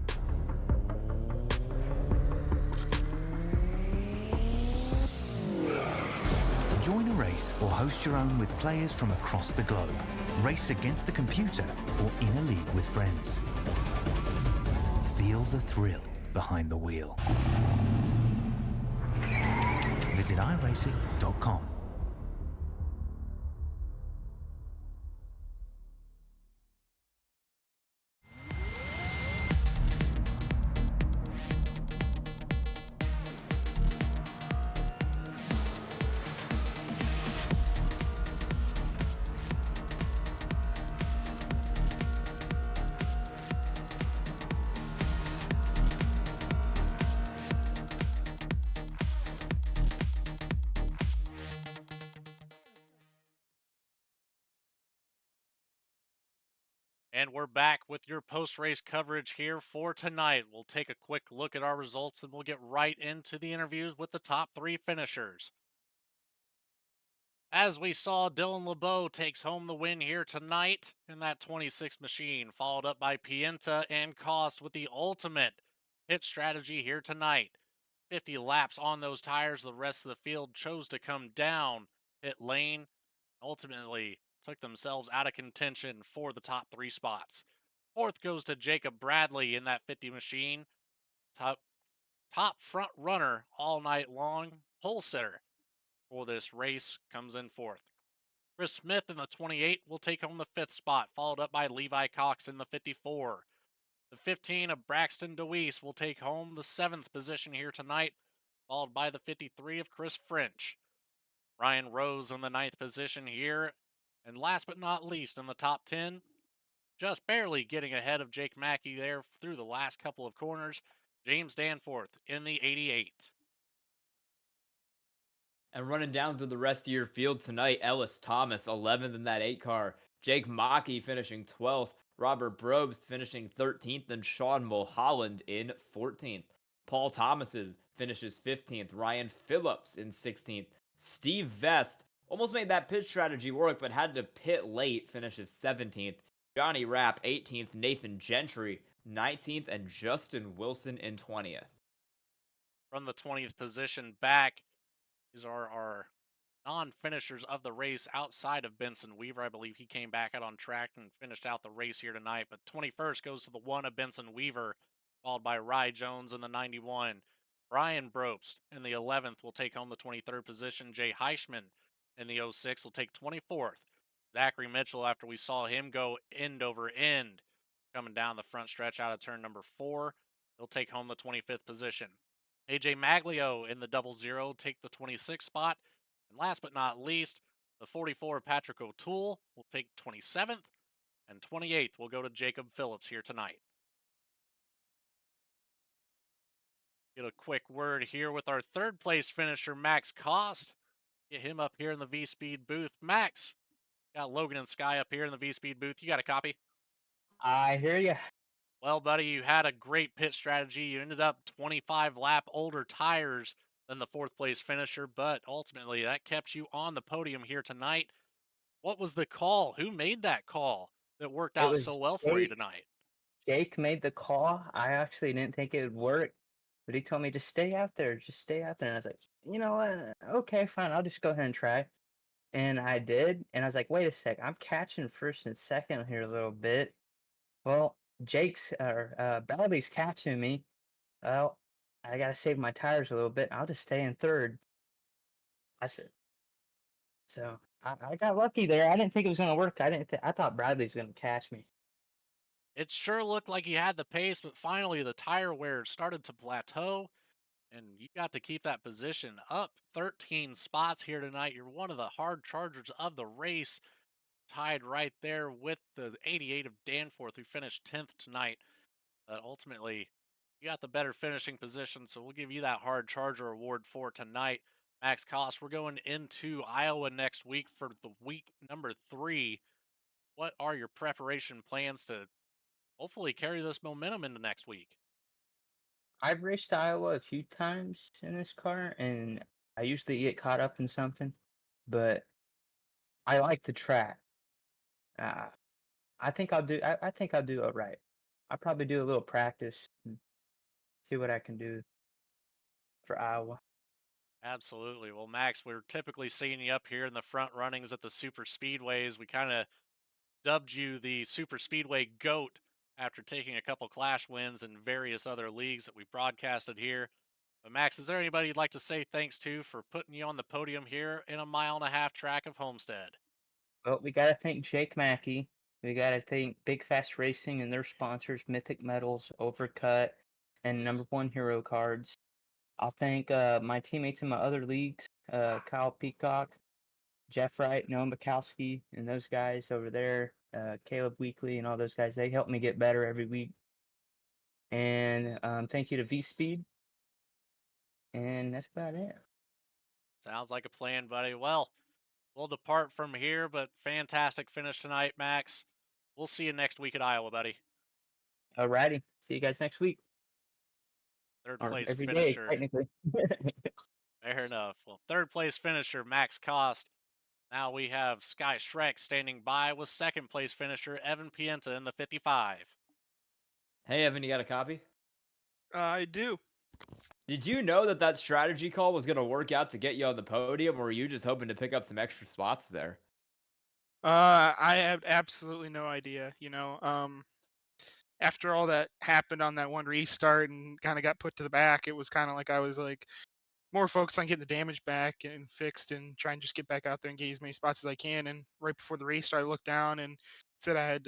Join a race or host your own with players from across the globe. Race against the computer or in a league with friends. Feel the thrill behind the wheel. Visit iRacing.com. And we're back with your post-race coverage here for tonight. We'll take a quick look at our results and we'll get right into the interviews with the top three finishers. As we saw, Dylan LeBeau takes home the win here tonight in that 26 machine, followed up by Pienta and Cost with the ultimate hit strategy here tonight. 50 laps on those tires, the rest of the field chose to come down, hit lane, ultimately took themselves out of contention for the top three spots. Fourth goes to Jacob Bradley in that 50 machine. Top front runner all night long. Pole sitter for this race comes in fourth. Chris Smith in the 28 will take home the fifth spot, followed up by Levi Cox in the 54. The 15 of Braxton DeWeese will take home the seventh position here tonight, followed by the 53 of Chris French. Ryan Rose in the ninth position here. And last but not least, in the top 10, just barely getting ahead of Jake Mackey there through the last couple of corners, James Danforth in the 88. And running down through the rest of your field tonight, Ellis Thomas, 11th in that 8 car. Jake Mackey finishing 12th. Robert Brobst finishing 13th. And Sean Mulholland in 14th. Paul Thomases finishes 15th. Ryan Phillips in 16th. Steve Vest almost made that pit strategy work, but had to pit late, finishes 17th. Johnny Rapp, 18th. Nathan Gentry, 19th. And Justin Wilson in 20th. From the 20th position back, these are our non-finishers of the race outside of Benson Weaver. I believe he came back out on track and finished out the race here tonight. But 21st goes to the 1 of Benson Weaver, followed by Rye Jones in the 91. Brian Brobst in the 11th will take home the 23rd position. Jay Heischman in the 06 will take 24th. Zachary Mitchell, after we saw him go end over end, coming down the front stretch out of turn number 4, he'll take home the 25th position. AJ Maglio in the 00 take the 26th spot. And last but not least, the 44 Patrick O'Toole will take 27th. And 28th will go to Jacob Phillips here tonight. Get a quick word here with our third place finisher, Max Cost. Get him up here in the V-Speed booth. Max, Got Logan and Sky up here in the V Speed booth. You got a copy? I hear you. Well, buddy, you had a great pit strategy. You ended up 25 lap older tires than the fourth place finisher, but ultimately that kept you on the podium here tonight. What was the call? Who made that call that worked It out so was well for you Jake. tonight? Jake made the call. I actually didn't think it would work, but he told me just stay out there, just stay out there. And I was like, you know what? Okay, fine. I'll just go ahead and try. And I did. And I was like, wait a sec. I'm catching first and second here a little bit. Well, Jake's or Bradley's catching me. Well, I gotta save my tires a little bit. I'll just stay in third. I said, so I got lucky there. I didn't think it was gonna work. I thought Bradley's gonna catch me. It sure looked like you had the pace, but finally the tire wear started to plateau, and you got to keep that position up 13 spots here tonight. You're one of the hard chargers of the race, tied right there with the 88 of Danforth, who finished 10th tonight. But ultimately, you got the better finishing position, so we'll give you that hard charger award for tonight. Max Cost, we're going into Iowa next week for the week number 3. What are your preparation plans to hopefully carry this momentum into next week? I've raced Iowa a few times in this car, and I usually get caught up in something, but I like the track. Uh, I think I'll do. I think I'll do it right. I'll probably do a little practice and see what I can do for Iowa. Absolutely. Well, Max, we're typically seeing you up here in the front runnings at the super speedways. We kind of dubbed you the super speedway goat after taking a couple clash wins in various other leagues that we've broadcasted here. But Max, is there anybody you'd like to say thanks to for putting you on the podium here in a 1.5 mile track of Homestead? Well, we gotta thank Jake Mackey. We gotta thank Big Fast Racing and their sponsors, Mythic Metals, Overcut, and Number One Hero Cards. I'll thank my teammates in my other leagues, Kyle Peacock, Jeff Wright, Noah Mikowski, and those guys over there, Caleb Weekly, and all those guys. They help me get better every week. And thank you to V Speed. And that's about it. Sounds like a plan, buddy. Well, we'll depart from here, but fantastic finish tonight, Max. We'll see you next week at Iowa, buddy. Alrighty. See you guys next week. Third Or place every day, finisher. technically. Fair enough. Well, third place finisher, Max Cost. Now we have Sky Shrek standing by with second place finisher, Evan Pienta in the 55. Hey, Evan, you got a copy? I do. Did you know that that strategy call was going to work out to get you on the podium, or were you just hoping to pick up some extra spots there? I have absolutely no idea. After all that happened on that one restart and kind of got put to the back, it was kind of like I was like more focused on getting the damage back and fixed and trying to just get back out there and get as many spots as I can. And right before the restart, I looked down and said I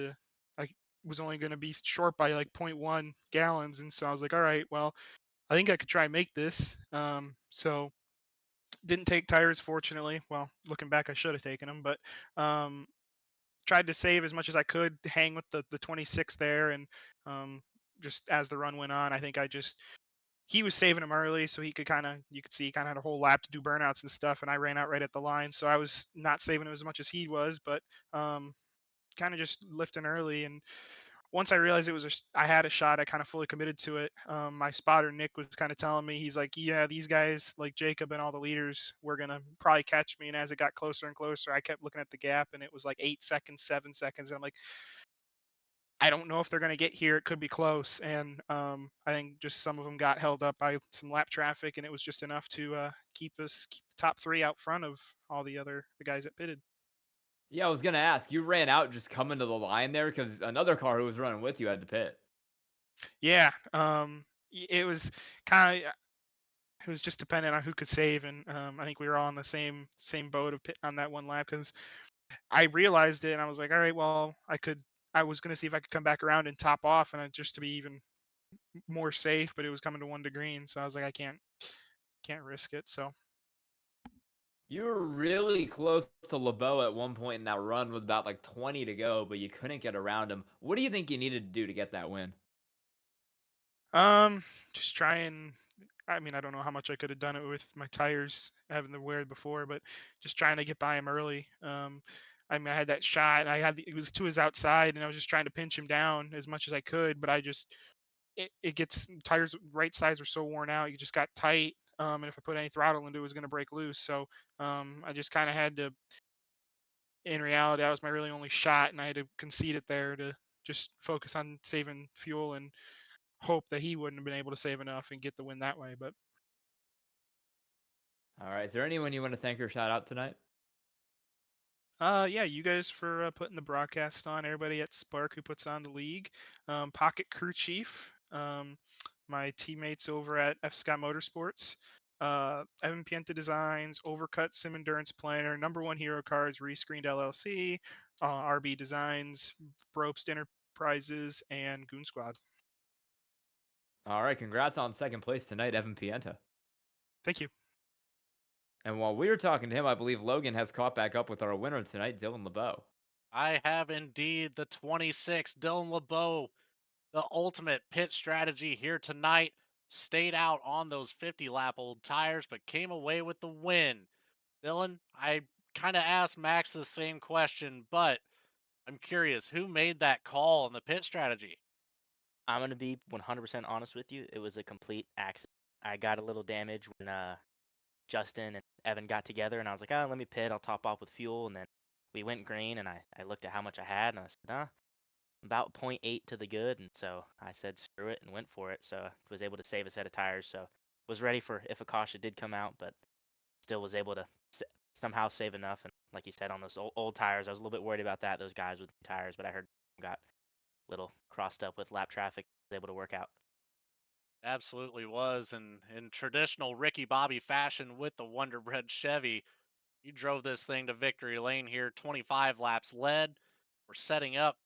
was only going to be short by like zero 0.1 gallons. And so I was like, all right, well, I think I could try and make this. So didn't take tires, fortunately. Well, looking back, I should have taken them, but um, tried to save as much as I could, hang with the 26 there, and just as the run went on, I think he was saving him early, so he could you could see he kind of had a whole lap to do burnouts and stuff, and I ran out right at the line, so I was not saving him as much as he was, but kind of just lifting early. And once I realized I had a shot, I kind of fully committed to it. My spotter Nick was kind of telling me, he's like, yeah, these guys like Jacob and all the leaders were gonna probably catch me. And as it got closer and closer, I kept looking at the gap, and it was like 8 seconds, 7 seconds. And I'm like, I don't know if they're gonna get here. It could be close. And I think just some of them got held up by some lap traffic, and it was just enough to keep the top 3 out front of all the guys that pitted. Yeah, I was going to ask. You ran out just coming to the line there because another car who was running with you had to pit. Yeah, it was kind of it was just dependent on who could save, and I think we were all on the same boat on that one lap because I realized it and I was like, all right, well, I was gonna see if I could come back around and top off, and just to be even more safe, but it was coming to 1 degree, and so I was like, I can't risk it. So You were really close to LeBeau at one point in that run with about like 20 to go, but you couldn't get around him. What do you think you needed to do to get that win? just try and I mean, I don't know how much I could have done it with my tires having the wear before, but just trying to get by him early. I mean, I had that shot, and it was to his outside, and I was just trying to pinch him down as much as I could, but it gets tires right sides were so worn out, you just got tight. And if I put any throttle into it, it was going to break loose. So I just kind of had to. In reality, that was my really only shot, and I had to concede it there to just focus on saving fuel and hope that he wouldn't have been able to save enough and get the win that way. But All right. Is there anyone you want to thank or shout out tonight? yeah, you guys for putting the broadcast on. Everybody at Spark who puts on the league, Pocket Crew Chief, my teammates over at F. Scott Motorsports, Evan Pienta Designs, Overcut Sim Endurance Planner, Number One Hero Cards, Rescreened LLC, RB Designs, Brobst Enterprises, and Goon Squad. All right. Congrats on second place tonight, Evan Pienta. Thank you. And while we were talking to him, I believe Logan has caught back up with our winner tonight, Dylan LeBeau. I have indeed the 26 Dylan LeBeau, the ultimate pit strategy here tonight. Stayed out on those 50-lap old tires, but came away with the win. Dylan, I kind of asked Max the same question, but I'm curious, who made that call on the pit strategy? I'm going to be 100% honest with you. It was a complete accident. I got a little damage when Justin and Evan got together, and I was like, oh, let me pit. I'll top off with fuel. And then we went green, and I looked at how much I had, and I said, about 0.8 to the good. And so I said, screw it, and went for it. So I was able to save a set of tires. So was ready for if a caution did come out, but still was able to somehow save enough. And like you said, on those old tires, I was a little bit worried about that, those guys with tires, but I heard got a little crossed up with lap traffic, was able to work out. Absolutely was. And in traditional Ricky Bobby fashion with the Wonder Bread Chevy, you drove this thing to victory lane here, 25 laps led. We're setting up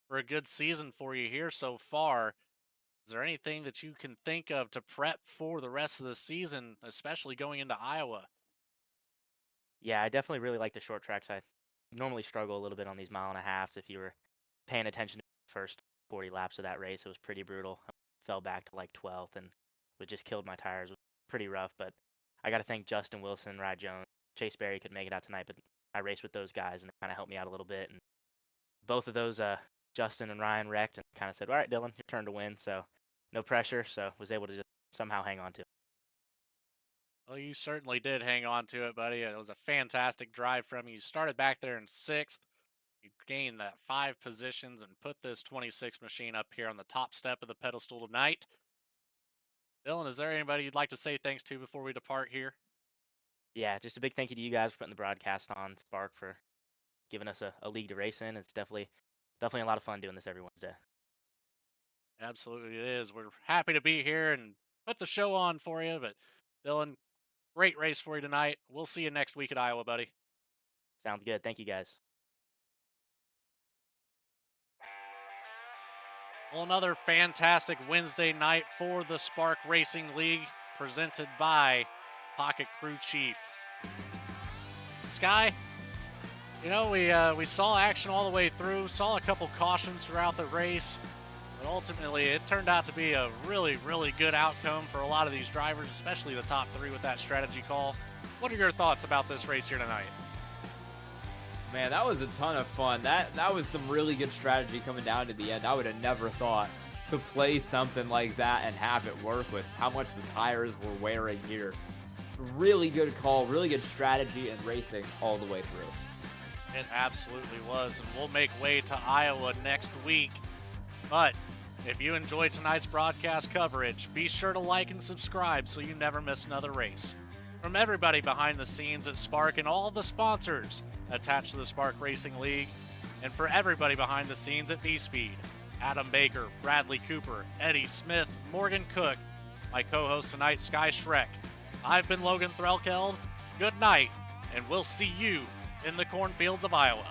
for a good season for you here so far. Is there anything that you can think of to prep for the rest of the season, especially going into Iowa? Yeah, I definitely really like the short tracks. I normally struggle a little bit on these 1.5 miles. If you were paying attention to the first 40 laps of that race, it was pretty brutal. I fell back to like 12th and it just killed my tires. It was pretty rough, but I got to thank Justin Wilson, Rye Jones, Chase Berry could make it out tonight, but I raced with those guys and it kind of helped me out a little bit. And both of those, Justin and Ryan wrecked and kind of said, all right, Dylan, your turn to win. So no pressure. So was able to just somehow hang on to it. Well, you certainly did hang on to it, buddy. It was a fantastic drive from you. You started back there in 6th. You gained that 5 positions and put this 26 machine up here on the top step of the pedestal tonight. Dylan, is there anybody you'd like to say thanks to before we depart here? Yeah, just a big thank you to you guys for putting the broadcast on, Spark for giving us a league to race in. It's definitely a lot of fun doing this every Wednesday. Absolutely it is. We're happy to be here and put the show on for you. But Dylan, great race for you tonight. We'll see you next week at Iowa, buddy. Sounds good. Thank you, guys. Well, another fantastic Wednesday night for the Spark Racing League, presented by Pocket Crew Chief. Sky, you know, we saw action all the way through, saw a couple cautions throughout the race, but ultimately it turned out to be a really, really good outcome for a lot of these drivers, especially the top 3 with that strategy call. What are your thoughts about this race here tonight? Man, that was a ton of fun. That was some really good strategy coming down to the end. I would have never thought to play something like that and have it work with how much the tires were wearing here. Really good call, really good strategy and racing all the way through. It absolutely was, and we'll make way to Iowa next week. But if you enjoyed tonight's broadcast coverage, be sure to like and subscribe so you never miss another race. From everybody behind the scenes at Spark and all the sponsors attached to the Spark Racing League, and for everybody behind the scenes at V-Speed, Adam Baker, Bradley Cooper, Eddie Smith, Morgan Cook, my co-host tonight, Sky Schreck. I've been Logan Threlkeld. Good night, and we'll see you in the cornfields of Iowa.